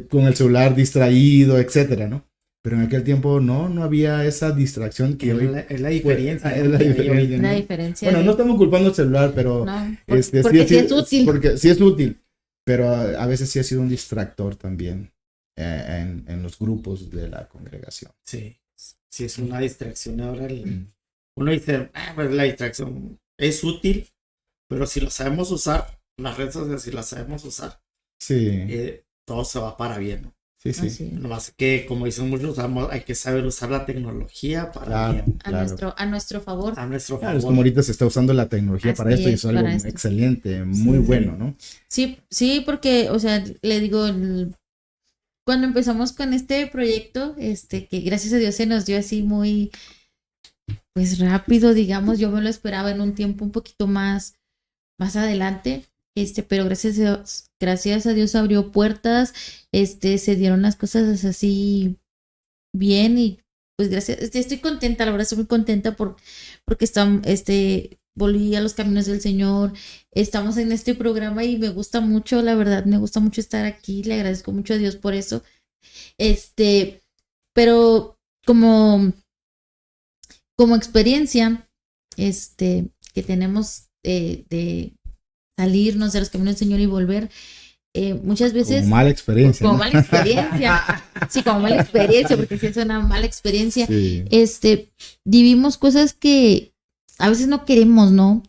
con el celular distraído, etcétera, ¿no? Pero en aquel tiempo no había esa distracción que hoy... Es la diferencia. Es ¿no? la Que hay diferencia, hoy. ¿no? La diferencia. Bueno, no estamos culpando el celular, pero... No, sí porque sí es útil. Porque sí es útil, pero a veces sí ha sido un distractor también en los grupos de la congregación. Sí, sí es una distracción. Ahora uno dice, pues la distracción es útil, pero si lo sabemos usar, las redes sociales, si las sabemos usar, Sí, todo se va para bien, ¿no? sí, sí. Así es. Nomás que, como dicen muchos, hay que saber usar la tecnología para Claro, bien, A nuestro favor. a nuestro Claro, es favor. como ahorita se está usando la tecnología para Así esto y es, es algo para esto. excelente, muy bueno, ¿no? Sí, sí, porque, o sea, le digo, cuando empezamos con este proyecto, que gracias a Dios se nos dio así muy, pues rápido, digamos, yo me lo esperaba en un tiempo un poquito más adelante, pero gracias a Dios abrió puertas, se dieron las cosas así bien y pues gracias, estoy contenta, la verdad estoy muy contenta porque volví a los caminos del Señor, estamos en este programa y me gusta mucho, la verdad, me gusta mucho estar aquí, le agradezco mucho a Dios por eso, pero como como experiencia, que tenemos de salirnos de los caminos del Señor y volver, muchas veces... Como mala experiencia. Como ¿no? mala experiencia. Sí, como mala experiencia, porque sí es una mala experiencia. Sí. Vivimos cosas que a veces no queremos, ¿no?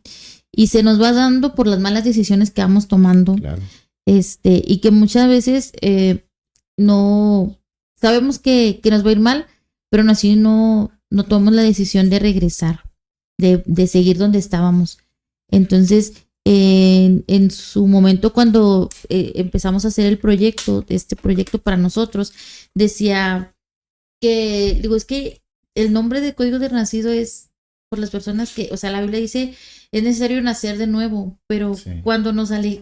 Y se nos va dando por las malas decisiones que vamos tomando. Claro. Y que muchas veces no sabemos que nos va a ir mal, pero aún así no tomamos la decisión de regresar, de seguir donde estábamos. Entonces, en su momento, cuando empezamos a hacer el proyecto, este proyecto para nosotros, decía que, digo, es que el nombre de Código de Renacido es por las personas que, o sea, la Biblia dice, es necesario nacer de nuevo, pero Sí. cuando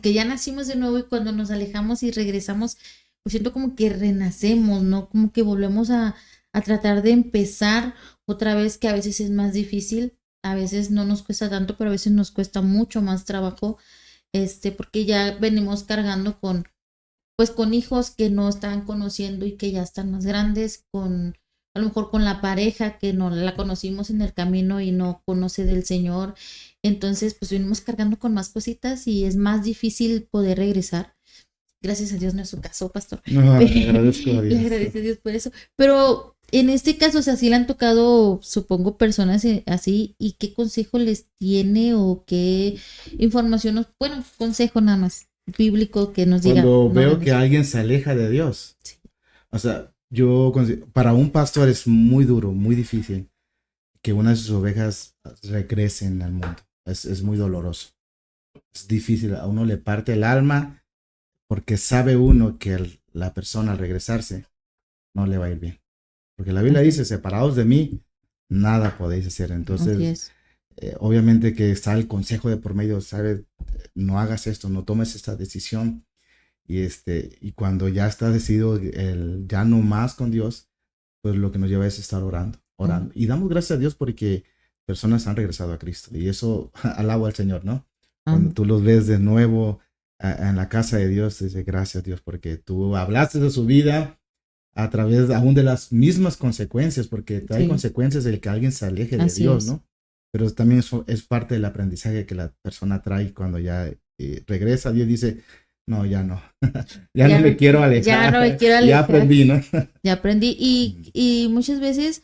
que ya nacimos de nuevo y cuando nos alejamos y regresamos, pues siento como que renacemos, ¿no? Como que volvemos a tratar de empezar otra vez, que a veces es más difícil, a veces no nos cuesta tanto, pero a veces nos cuesta mucho más trabajo, porque ya venimos cargando con hijos que no están conociendo y que ya están más grandes, a lo mejor con la pareja que no la conocimos en el camino y no conoce del Señor. Entonces, pues venimos cargando con más cositas y es más difícil poder regresar. Gracias a Dios no es su caso, pastor. No, le agradezco a Dios. Le agradezco a Dios por eso. Pero en este caso, o sea, sí le han tocado, supongo, personas así. ¿Y qué consejo les tiene o qué información bueno, consejo nada más bíblico que nos diga? Cuando no veo hagan que eso? alguien se aleja de Dios. Sí. O sea, para un pastor es muy duro, muy difícil que una de sus ovejas regresen al mundo. Es muy doloroso. Es difícil, a uno le parte el alma porque sabe uno que la persona al regresarse no le va a ir bien. Porque la Biblia dice, separados de mí, nada podéis hacer. Así Entonces, es. obviamente que está el consejo de por medio, sabe, no hagas esto, no tomes esta decisión. Y cuando ya está decidido el ya no más con Dios, pues lo que nos lleva es estar orando. Y damos gracias a Dios porque personas han regresado a Cristo. Y eso alabo al Señor, ¿no? Cuando tú los ves de nuevo en la casa de Dios, dice gracias a Dios porque tú hablaste de su vida a través aún de las mismas consecuencias, porque trae Sí. consecuencias de que alguien se aleje de Así Dios, es. ¿no? Pero también eso es parte del aprendizaje que la persona trae cuando ya regresa a Dios, dice, no, ya no, ya no me quiero alejar, Ya no me quiero ya alejar. aprendí, ¿no? Ya aprendí y muchas veces,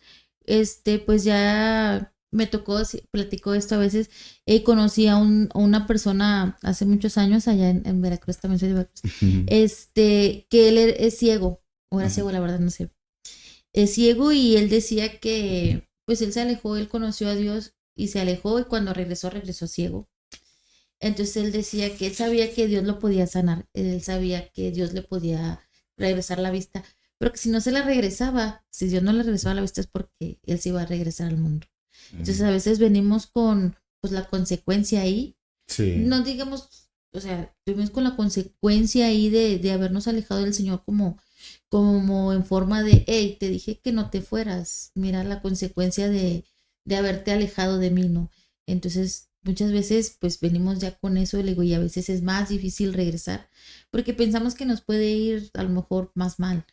pues ya me tocó, platico esto a veces, conocí a una persona hace muchos años allá en Veracruz, también soy de Veracruz, que él es ciego, o era ciego, la verdad, no sé. Es ciego y él decía que, pues él se alejó, él conoció a Dios y se alejó y cuando regresó ciego. Entonces él decía que él sabía que Dios lo podía sanar, él sabía que Dios le podía regresar la vista, pero que si no se la regresaba, si Dios no le regresaba la vista es porque él se iba a regresar al mundo. Entonces a veces venimos con pues la consecuencia ahí, Sí. no digamos, o sea, venimos con la consecuencia ahí de habernos alejado del Señor como en forma de, hey, te dije que no te fueras, mira la consecuencia de haberte alejado de mí, ¿no? Entonces muchas veces pues venimos ya con eso, le digo, y a veces es más difícil regresar porque pensamos que nos puede ir a lo mejor más mal,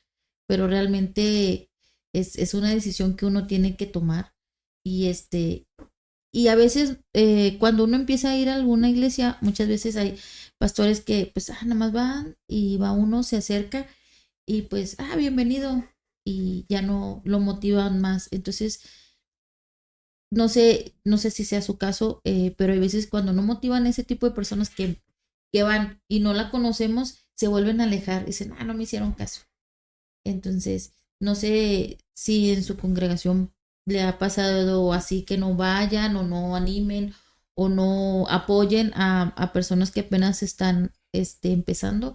pero realmente es una decisión que uno tiene que tomar y y a veces cuando uno empieza a ir a alguna iglesia, muchas veces hay pastores que pues nada más van y va uno, se acerca y pues, bienvenido y ya no lo motivan más. Entonces, no sé si sea su caso, pero hay veces cuando no motivan a ese tipo de personas que van y no la conocemos, se vuelven a alejar y dicen, no me hicieron caso. Entonces, no sé si en su congregación le ha pasado así que no vayan o no animen o no apoyen a personas que apenas están empezando.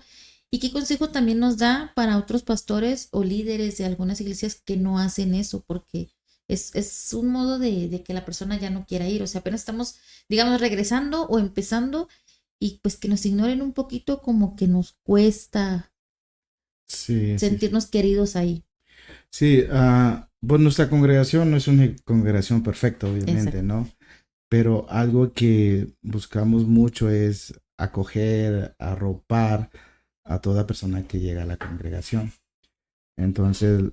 ¿Y qué consejo también nos da para otros pastores o líderes de algunas iglesias que no hacen eso? Porque es un modo de que la persona ya no quiera ir. O sea, apenas estamos, digamos, regresando o empezando y pues que nos ignoren un poquito como que nos cuesta Sí, sentirnos queridos ahí. Sí, pues nuestra congregación no es una congregación perfecta, obviamente, Exacto. ¿no? Pero algo que buscamos mucho es acoger, arropar a toda persona que llega a la congregación. Entonces,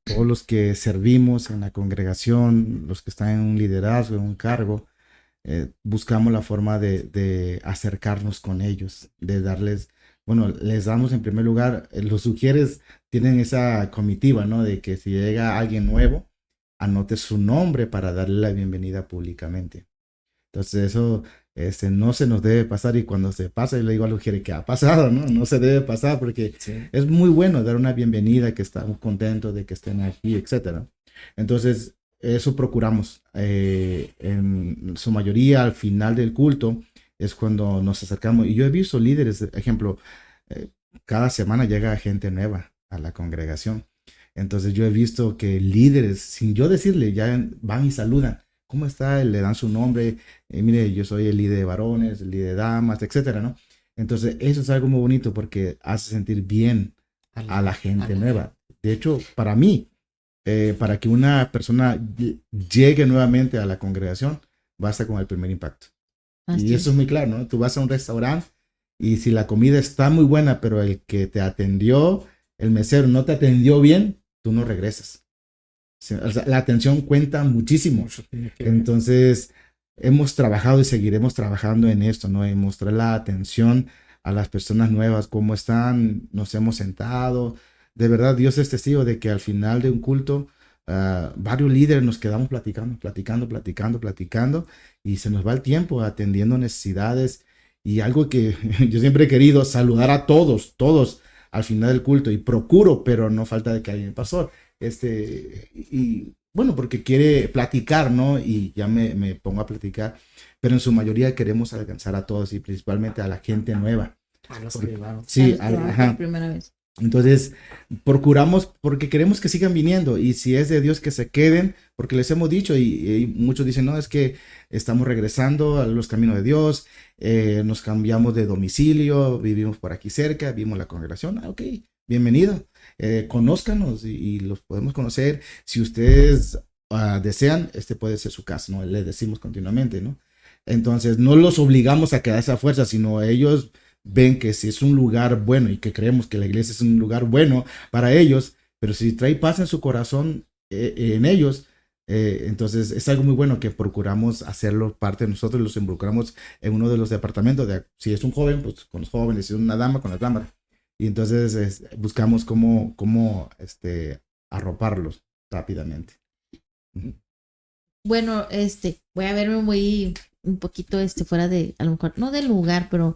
todos los que servimos en la congregación, los que están en un liderazgo, en un cargo, buscamos la forma de acercarnos con ellos, de darles, bueno, les damos en primer lugar, los sugieres tienen esa comitiva, ¿no? De que si llega alguien nuevo, anote su nombre para darle la bienvenida públicamente. Entonces eso no se nos debe pasar, y cuando se pasa, yo le digo a los que ha pasado, ¿no? No se debe pasar porque es muy bueno dar una bienvenida, que estamos contentos de que estén aquí, etcétera. Entonces, eso procuramos. En su mayoría, al final del culto, es cuando nos acercamos. Y yo he visto líderes, ejemplo, cada semana llega gente nueva a la congregación. Entonces yo he visto que líderes, sin yo decirle, ya van y saludan. ¿Cómo está? Le dan su nombre. Mire, yo soy el líder de varones, el líder de damas, etcétera, ¿no? Entonces eso es algo muy bonito porque hace sentir bien a la gente nueva. De hecho, para mí, para que una persona llegue nuevamente a la congregación, basta con el primer impacto. Y eso es muy claro, ¿no? Tú vas a un restaurante y si la comida está muy buena, pero el que te atendió, el mesero, no te atendió bien, tú no regresas. O sea, la atención cuenta muchísimo. Entonces, hemos trabajado y seguiremos trabajando en esto, ¿no? En mostrar la atención a las personas nuevas, cómo están, nos hemos sentado. De verdad, Dios es testigo de que al final de un culto, varios líderes nos quedamos platicando, y se nos va el tiempo atendiendo necesidades. Y algo que yo siempre he querido, saludar a todos al final del culto, y procuro, pero no falta de que alguien pasó. Y bueno, porque quiere platicar, ¿no? Y ya me pongo a platicar, pero en su mayoría queremos alcanzar a todos y principalmente a la gente nueva. A los que van. Sí, por primera vez. Entonces, procuramos porque queremos que sigan viniendo, y si es de Dios que se queden, porque les hemos dicho, y muchos dicen, no, es que estamos regresando a los caminos de Dios, nos cambiamos de domicilio, vivimos por aquí cerca, vimos la congregación, ok, bienvenido, conózcanos y los podemos conocer. Si ustedes desean, puede ser su casa, ¿no? Les decimos continuamente, ¿no? Entonces, no los obligamos a quedarse a fuerza, sino ellos ven que si es un lugar bueno y que creemos que la iglesia es un lugar bueno para ellos, pero si trae paz en su corazón, en ellos, entonces es algo muy bueno que procuramos hacerlo parte de nosotros, los involucramos en uno de los departamentos, si es un joven, pues con los jóvenes, si es una dama, con las damas, y entonces buscamos cómo arroparlos rápidamente. Bueno, voy a verme muy un poquito fuera de, a lo mejor, no del lugar, pero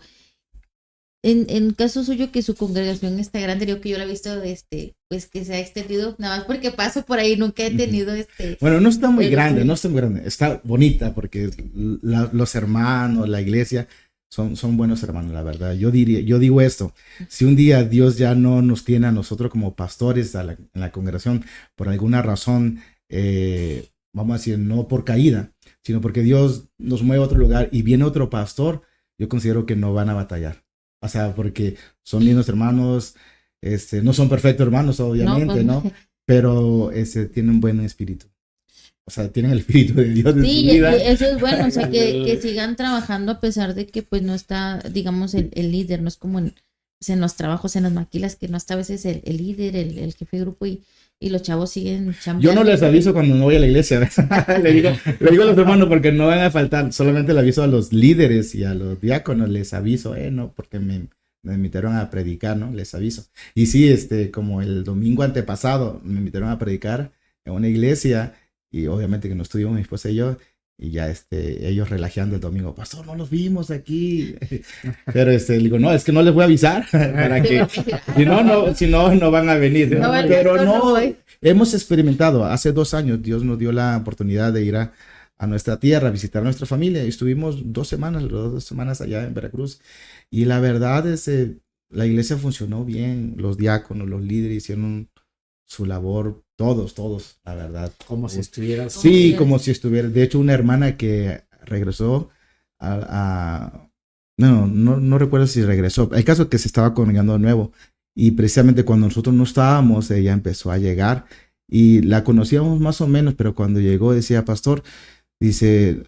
en caso suyo que su congregación está grande, digo que yo la he visto, pues que se ha extendido, nada más porque paso por ahí, nunca he tenido Bueno, no está muy grande, está bonita porque los hermanos, la iglesia son buenos hermanos, la verdad. Yo digo esto, si un día Dios ya no nos tiene a nosotros como pastores en la congregación, por alguna razón, vamos a decir, no por caída, sino porque Dios nos mueve a otro lugar y viene otro pastor, yo considero que no van a batallar. O sea, porque son lindos hermanos, no son perfectos hermanos, obviamente, ¿no? Pero tienen un buen espíritu. O sea, tienen el espíritu de Dios en su vida. Sí, eso es bueno, o sea, que sigan trabajando a pesar de que pues no está, digamos, el líder, no es como en los trabajos, en las maquilas, que no está a veces el líder, el jefe de grupo y los chavos siguen chambeando. Yo no les aviso cuando no voy a la iglesia. le digo a los hermanos porque no van a faltar. Solamente le aviso a los líderes y a los diáconos. Les aviso, no, porque me invitaron a predicar, ¿no? Les aviso. Y sí, como el domingo antepasado me invitaron a predicar en una iglesia y obviamente que no estuvimos mi esposa y yo. Y ya ellos relajeando el domingo, pastor, no los vimos aquí. Pero le digo, no, es que no les voy a avisar para que si no van a venir. No, pero no, hemos experimentado. Hace 2 años Dios nos dio la oportunidad de ir a nuestra tierra, a visitar a nuestra familia. Y estuvimos 2 semanas allá en Veracruz. Y la verdad es la iglesia funcionó bien. Los diáconos, los líderes hicieron su labor, todos, la verdad. Como si estuviera. Sí, como si estuviera. De hecho, una hermana que regresó no recuerdo si regresó. El caso es que se estaba congregando de nuevo. Y precisamente cuando nosotros no estábamos, ella empezó a llegar. Y la conocíamos más o menos, pero cuando llegó decía, pastor, dice,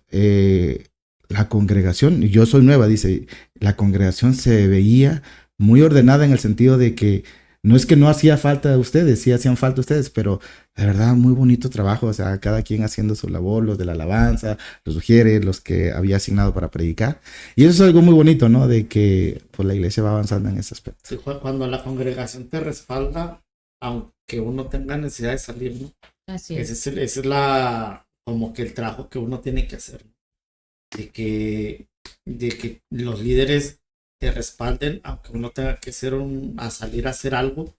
la congregación, y yo soy nueva, dice, la congregación se veía muy ordenada en el sentido de que no es que no hacía falta ustedes, sí hacían falta ustedes, pero la verdad, muy bonito trabajo, o sea, cada quien haciendo su labor, los de la alabanza, los sugieres, los que había asignado para predicar. Y eso es algo muy bonito, ¿no? De que pues la iglesia va avanzando en ese aspecto. Sí, cuando la congregación te respalda, aunque uno tenga necesidad de salir, ¿no? Así es. Ese es como que el trabajo que uno tiene que hacer, ¿no? De que los líderes te respalden, aunque uno tenga que a salir a hacer algo,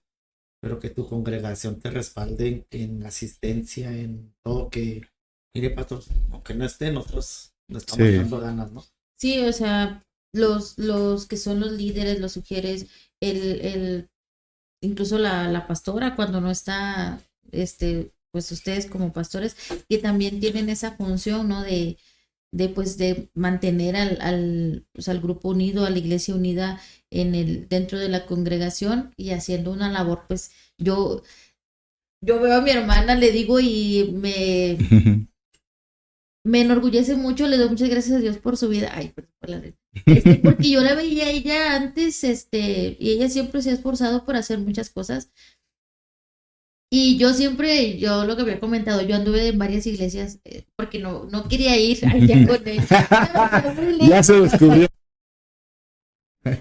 pero que tu congregación te respalde en asistencia, en todo, que, mire, pastor, aunque no esté, nosotros nos estamos Sí. dando ganas, ¿no? Sí, o sea, los que son los líderes, los sugieres, incluso la pastora cuando no está, pues ustedes como pastores, que también tienen esa función, ¿no? Pues de mantener pues, al grupo unido, a la iglesia unida dentro de la congregación y haciendo una labor, pues yo veo a mi hermana, le digo, y me enorgullece mucho, le doy muchas gracias a Dios por su vida. Ay, perdón por la neta. Porque yo la veía a ella antes, y ella siempre se ha esforzado por hacer muchas cosas. Y yo lo que había comentado, yo anduve en varias iglesias porque no quería ir allá con ella. Ya se descubrió.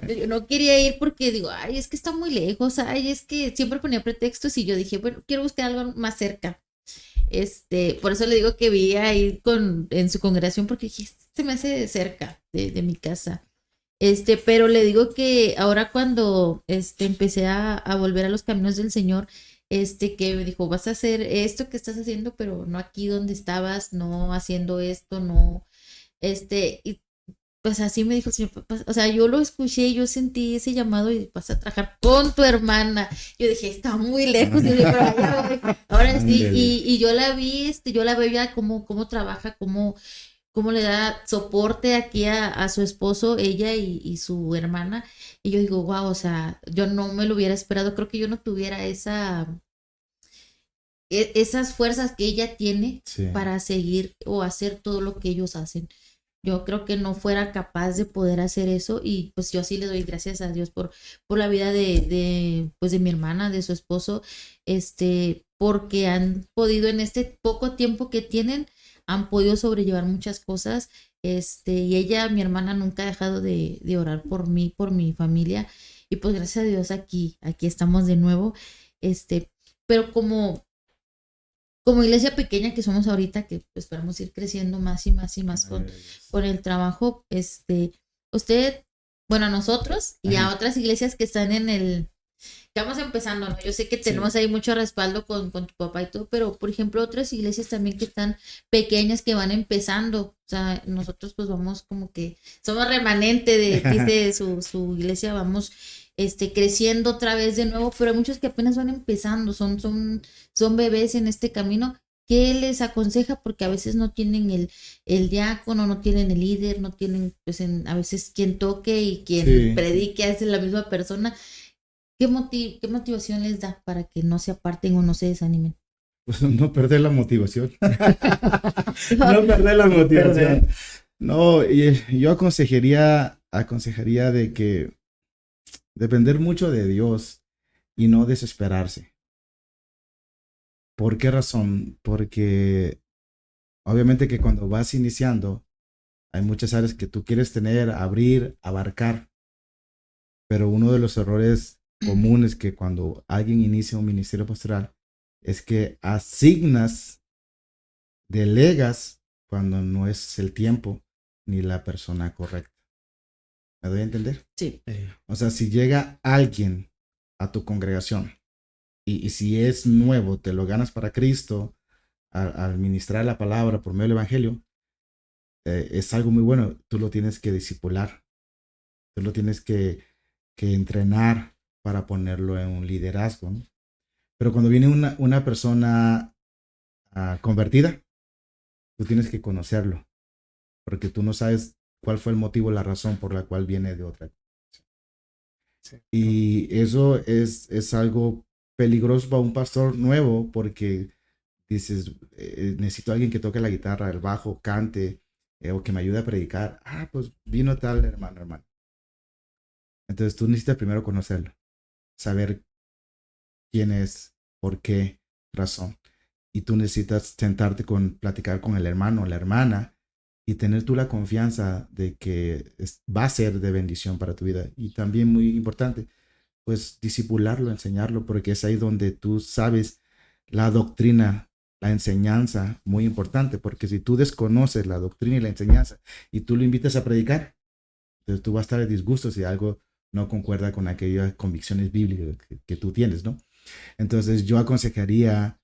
Yo no quería ir porque digo, ay, es que está muy lejos, ay, es que siempre ponía pretextos y yo dije, bueno, quiero buscar algo más cerca. Por eso le digo que vi a ir en su congregación porque dije, se me hace cerca de mi casa. Pero le digo que ahora cuando empecé a volver a los caminos del Señor, que me dijo, vas a hacer esto que estás haciendo, pero no aquí donde estabas, no haciendo esto, no, y pues así me dijo el Señor, o sea, yo lo escuché, yo sentí ese llamado y vas a trabajar con tu hermana. Yo dije, está muy lejos, y dije, pero allá voy. Ahora sí, y yo la vi, yo la veo ya cómo trabaja, cómo le da soporte aquí a su esposo, ella y su hermana. Y yo digo, wow, o sea, yo no me lo hubiera esperado, creo que yo no tuviera esas fuerzas que ella tiene Sí. para seguir o hacer todo lo que ellos hacen. Yo creo que no fuera capaz de poder hacer eso y pues yo sí le doy gracias a Dios por la vida pues de mi hermana, de su esposo, porque han podido en este poco tiempo que tienen, han podido sobrellevar muchas cosas, y ella, mi hermana, nunca ha dejado de orar por mí, por mi familia, y pues gracias a Dios aquí estamos de nuevo, pero como iglesia pequeña que somos ahorita, que pues, esperamos ir creciendo más y más y más con el trabajo, usted, bueno, a nosotros y a otras iglesias que están que vamos empezando, ¿no? Yo sé que tenemos ahí mucho respaldo con tu papá y todo, pero por ejemplo otras iglesias también que están pequeñas que van empezando, o sea, nosotros pues vamos como que somos remanente dice su iglesia, vamos creciendo otra vez de nuevo, pero hay muchos que apenas van empezando, son bebés en este camino. ¿Qué les aconseja? Porque a veces no tienen el diácono, no tienen el líder, no tienen pues a veces quien toque y quien predique es la misma persona. ¿Qué motivación les da para que no se aparten o no se desanimen? Pues no perder la motivación. No perder la motivación. No, yo aconsejaría de que depender mucho de Dios y no desesperarse. ¿Por qué razón? Porque obviamente que cuando vas iniciando hay muchas áreas que tú quieres tener, abrir, abarcar. Pero uno de los errores comunes que cuando alguien inicia un ministerio pastoral es que delegas cuando no es el tiempo ni la persona correcta. ¿Me doy a entender? Sí. O sea, si llega alguien a tu congregación y si es nuevo, te lo ganas para Cristo, al ministrar la palabra por medio del Evangelio, es algo muy bueno. Tú lo tienes que discipular. Tú lo tienes que entrenar para ponerlo en un liderazgo, ¿no? Pero cuando viene una persona convertida, tú tienes que conocerlo, porque tú no sabes cuál fue el motivo, la razón por la cual viene de otra. Sí. Y eso es algo peligroso para un pastor nuevo, porque dices, necesito a alguien que toque la guitarra, el bajo, cante, o que me ayude a predicar. Pues vino tal hermano. Entonces tú necesitas primero conocerlo, saber quién es, por qué razón. Y tú necesitas sentarte platicar con el hermano o la hermana y tener tú la confianza de que va a ser de bendición para tu vida. Y también muy importante, pues disipularlo, enseñarlo, porque es ahí donde tú sabes la doctrina, la enseñanza, muy importante, porque si tú desconoces la doctrina y la enseñanza y tú lo invitas a predicar, entonces tú vas a estar de disgusto si algo no concuerda con aquellas convicciones bíblicas que tú tienes, ¿no? Entonces yo aconsejaría,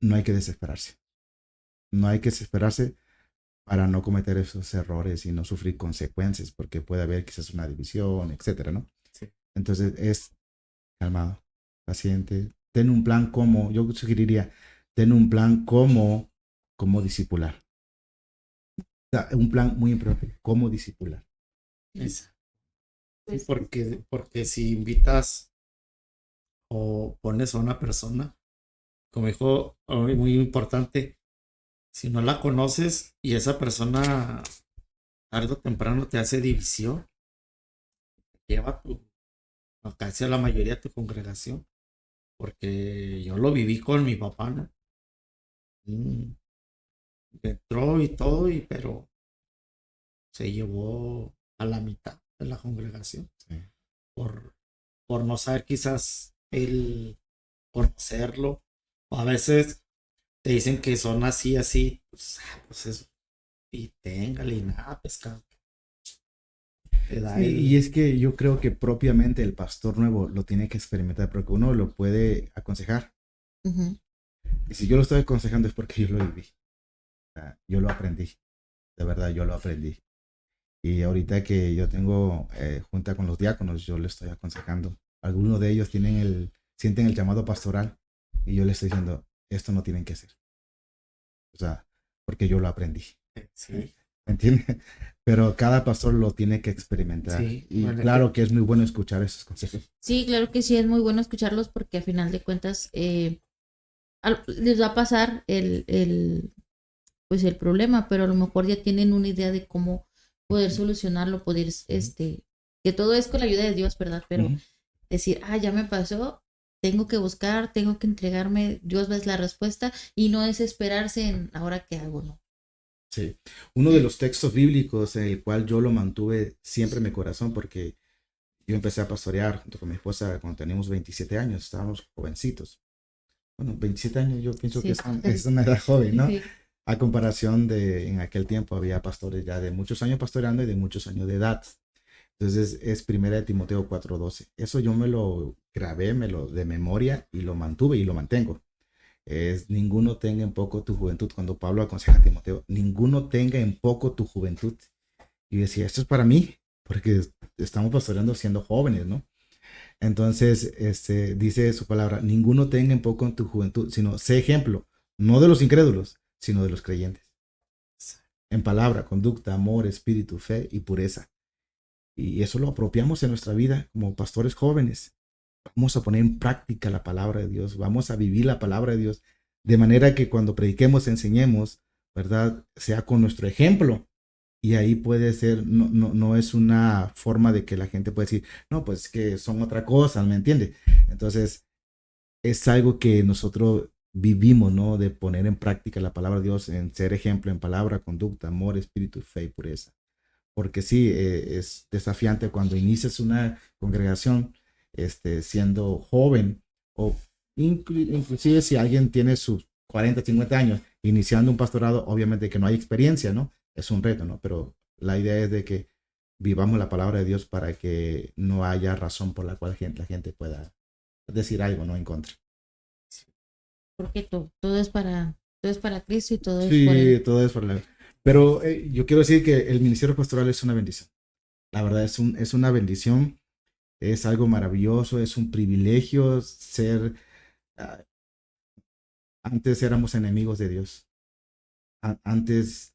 no hay que desesperarse. No hay que desesperarse para no cometer esos errores y no sufrir consecuencias, porque puede haber quizás una división, etcétera, ¿no? Sí. Entonces es calmado, paciente. Ten un plan yo sugeriría, ten un plan cómo discipular. Un plan muy importante, cómo discipular. Sí, Pues, porque si invitas o pones a una persona, como dijo, muy importante, si no la conoces y esa persona tarde o temprano te hace división, lleva casi a la mayoría de tu congregación, porque yo lo viví con mi papá, ¿no? Mm, Entró y todo, pero se llevó a la mitad de la congregación Sí. por, por no saber quizás el conocerlo. O a veces te dicen que son así, así, pues eso, y téngale y nada, pescado. Te da Y es que yo creo que propiamente el pastor nuevo lo tiene que experimentar, porque uno lo puede aconsejar. ujú. Y si yo lo estoy aconsejando es porque yo lo viví. O sea, yo lo aprendí. De verdad, yo lo aprendí. Y ahorita que yo tengo junta con los diáconos, yo le estoy aconsejando. Algunos de ellos sienten el llamado pastoral y yo les estoy diciendo, esto no tienen que hacer. O sea, porque yo lo aprendí. Sí, ¿Me entiendes? Pero cada pastor lo tiene que experimentar. Sí, Y bueno, claro que es muy bueno escuchar esos consejos. Sí, claro que sí, es muy bueno escucharlos porque a final de cuentas les va a pasar pues el problema, pero a lo mejor ya tienen una idea de cómo poder solucionarlo, que todo es con la ayuda de Dios, ¿verdad? Pero Ujú. decir, ya me pasó, tengo que buscar, tengo que entregarme, Dios ves la respuesta y no desesperarse en ahora qué hago, ¿no? Sí. Uno de los textos bíblicos en el cual yo lo mantuve siempre en mi corazón, porque yo empecé a pastorear junto con mi esposa cuando teníamos 27 años, estábamos jovencitos. Bueno, 27 años yo pienso Sí. que es una edad joven, ¿no? Sí. A comparación de en aquel tiempo había pastores ya de muchos años pastoreando y de muchos años de edad. Entonces es primera de Timoteo 4:12. Eso yo me lo grabé, me lo de memoria y lo mantuve y lo mantengo. Es ninguno tenga en poco tu juventud. Cuando Pablo aconseja a Timoteo, ninguno tenga en poco tu juventud. Y decía, esto es para mí, porque estamos pastoreando siendo jóvenes, ¿no? Entonces, dice su palabra, ninguno tenga en poco en tu juventud, sino sé ejemplo, no de los incrédulos, sino de los creyentes. En palabra, conducta, amor, espíritu, fe y pureza. Y eso lo apropiamos en nuestra vida como pastores jóvenes. Vamos a poner en práctica la palabra de Dios, vamos a vivir la palabra de Dios, de manera que cuando prediquemos, enseñemos, ¿verdad? Sea con nuestro ejemplo. Y ahí puede ser, no es una forma de que la gente pueda decir, no, pues que son otra cosa, ¿me entiende? Entonces, es algo que nosotros vivimos, ¿no? De poner en práctica la palabra de Dios, en ser ejemplo en palabra, conducta, amor, espíritu, fe y pureza. Porque sí, es desafiante cuando inicias una congregación siendo joven o inclusive si alguien tiene sus 40, 50 años iniciando un pastorado, obviamente que no hay experiencia, ¿no? Es un reto, ¿no? Pero la idea es de que vivamos la palabra de Dios para que no haya razón por la cual la gente pueda decir algo, ¿no? En contra. Porque todo es para Cristo y todo es por Sí, Él. todo es por la... Pero yo quiero decir que el ministerio pastoral es una bendición. La verdad es una bendición, es algo maravilloso, es un privilegio ser... ah, antes éramos enemigos de Dios. Antes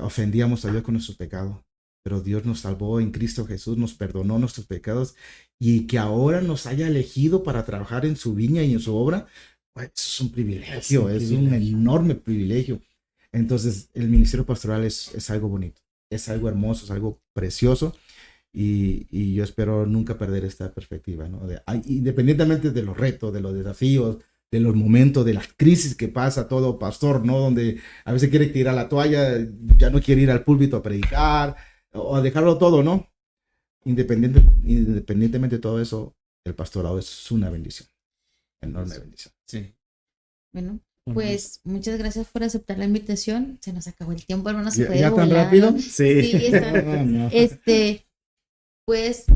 ofendíamos a Dios con nuestro pecado. Pero Dios nos salvó en Cristo Jesús, nos perdonó nuestros pecados y que ahora nos haya elegido para trabajar en su viña y en su obra, pues, eso es un privilegio, es un enorme privilegio. Entonces, el ministerio pastoral es algo bonito, es algo hermoso, es algo precioso. Y yo espero nunca perder esta perspectiva, ¿no? Independientemente de los retos, de los desafíos, de los momentos, de las crisis que pasa todo pastor, ¿no? Donde a veces quiere tirar la toalla, ya no quiere ir al púlpito a predicar o a dejarlo todo, ¿no? Independientemente de todo eso, el pastorado es una bendición, enorme bendición. Sí. Bueno, pues muchas gracias por aceptar la invitación. Se nos acabó el tiempo, hermano. Se fue ¿Ya de tan volada, rápido? ¿no? Sí. Sí, está. No. Pues,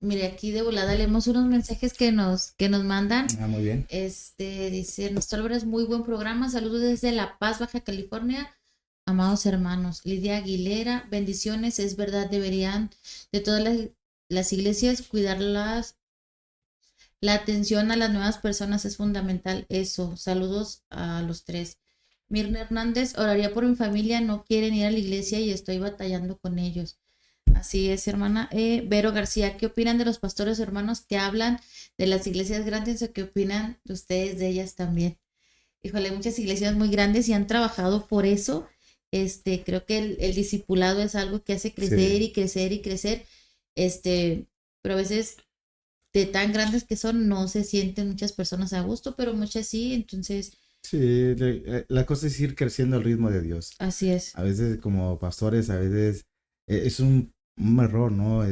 mire, aquí de volada leemos unos mensajes que nos mandan. Muy bien. Dice, Ernesto Álvarez, muy buen programa. Saludos desde La Paz, Baja California. Amados hermanos, Lidia Aguilera, bendiciones. Es verdad, deberían de todas las iglesias cuidarlas. La atención a las nuevas personas es fundamental. Eso. Saludos a los tres. Mirna Hernández, oraría por mi familia. No quieren ir a la iglesia y estoy batallando con ellos. Así es, hermana. Vero García, ¿qué opinan de los pastores hermanos que hablan de las iglesias grandes o qué opinan de ustedes de ellas también? Híjole, muchas iglesias muy grandes y han trabajado por eso. Creo que el discipulado es algo que hace crecer y crecer y crecer. Pero a veces de tan grandes que son no se sienten muchas personas a gusto, pero muchas sí, entonces... Sí, la cosa es ir creciendo al ritmo de Dios. Así es. A veces como pastores, a veces es un error, ¿no?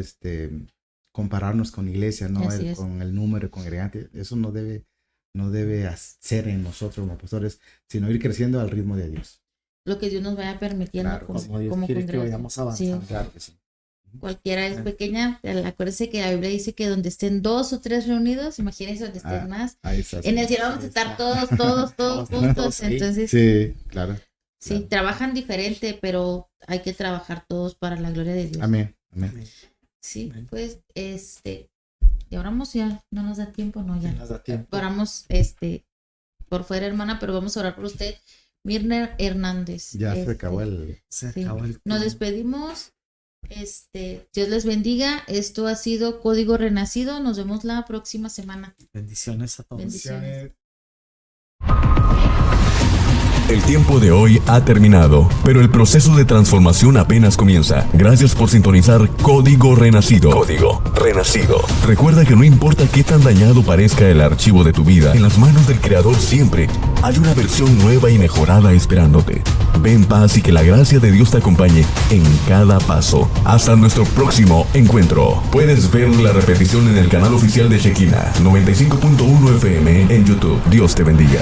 Compararnos con iglesia, ¿no? Con el número congregante. Eso no debe ser en nosotros como pastores, sino ir creciendo al ritmo de Dios. Lo que Dios nos vaya permitiendo, claro, como Dios quiere que vayamos avanzando. Sí. Claro que sí. Cualquiera es pequeña, acuérdense que la Biblia dice que donde estén 2 o 3 reunidos, imagínense donde estén más. Ahí está, en el cielo vamos a estar todos juntos, Sí. entonces sí, claro. sí, Claro. trabajan diferente, pero hay que trabajar todos para la gloria de Dios. Amén. Sí, Amén. pues y oramos ya, no nos da tiempo, no ya. Nos da tiempo. Oramos por fuera, hermana, pero vamos a orar por usted. Mirna Hernández. Ya se acabó el... Se Sí. acabó el Nos despedimos. Dios les bendiga. Esto ha sido Código Renacido. Nos vemos la próxima semana. Bendiciones a todos. Bendiciones. El tiempo de hoy ha terminado, pero el proceso de transformación apenas comienza. Gracias por sintonizar Código Renacido. Código Renacido. Recuerda que no importa qué tan dañado parezca el archivo de tu vida, en las manos del Creador siempre hay una versión nueva y mejorada esperándote. Ve en paz y que la gracia de Dios te acompañe en cada paso. Hasta nuestro próximo encuentro. Puedes ver la repetición en el canal oficial de Shekinah 95.1 FM en YouTube. Dios te bendiga.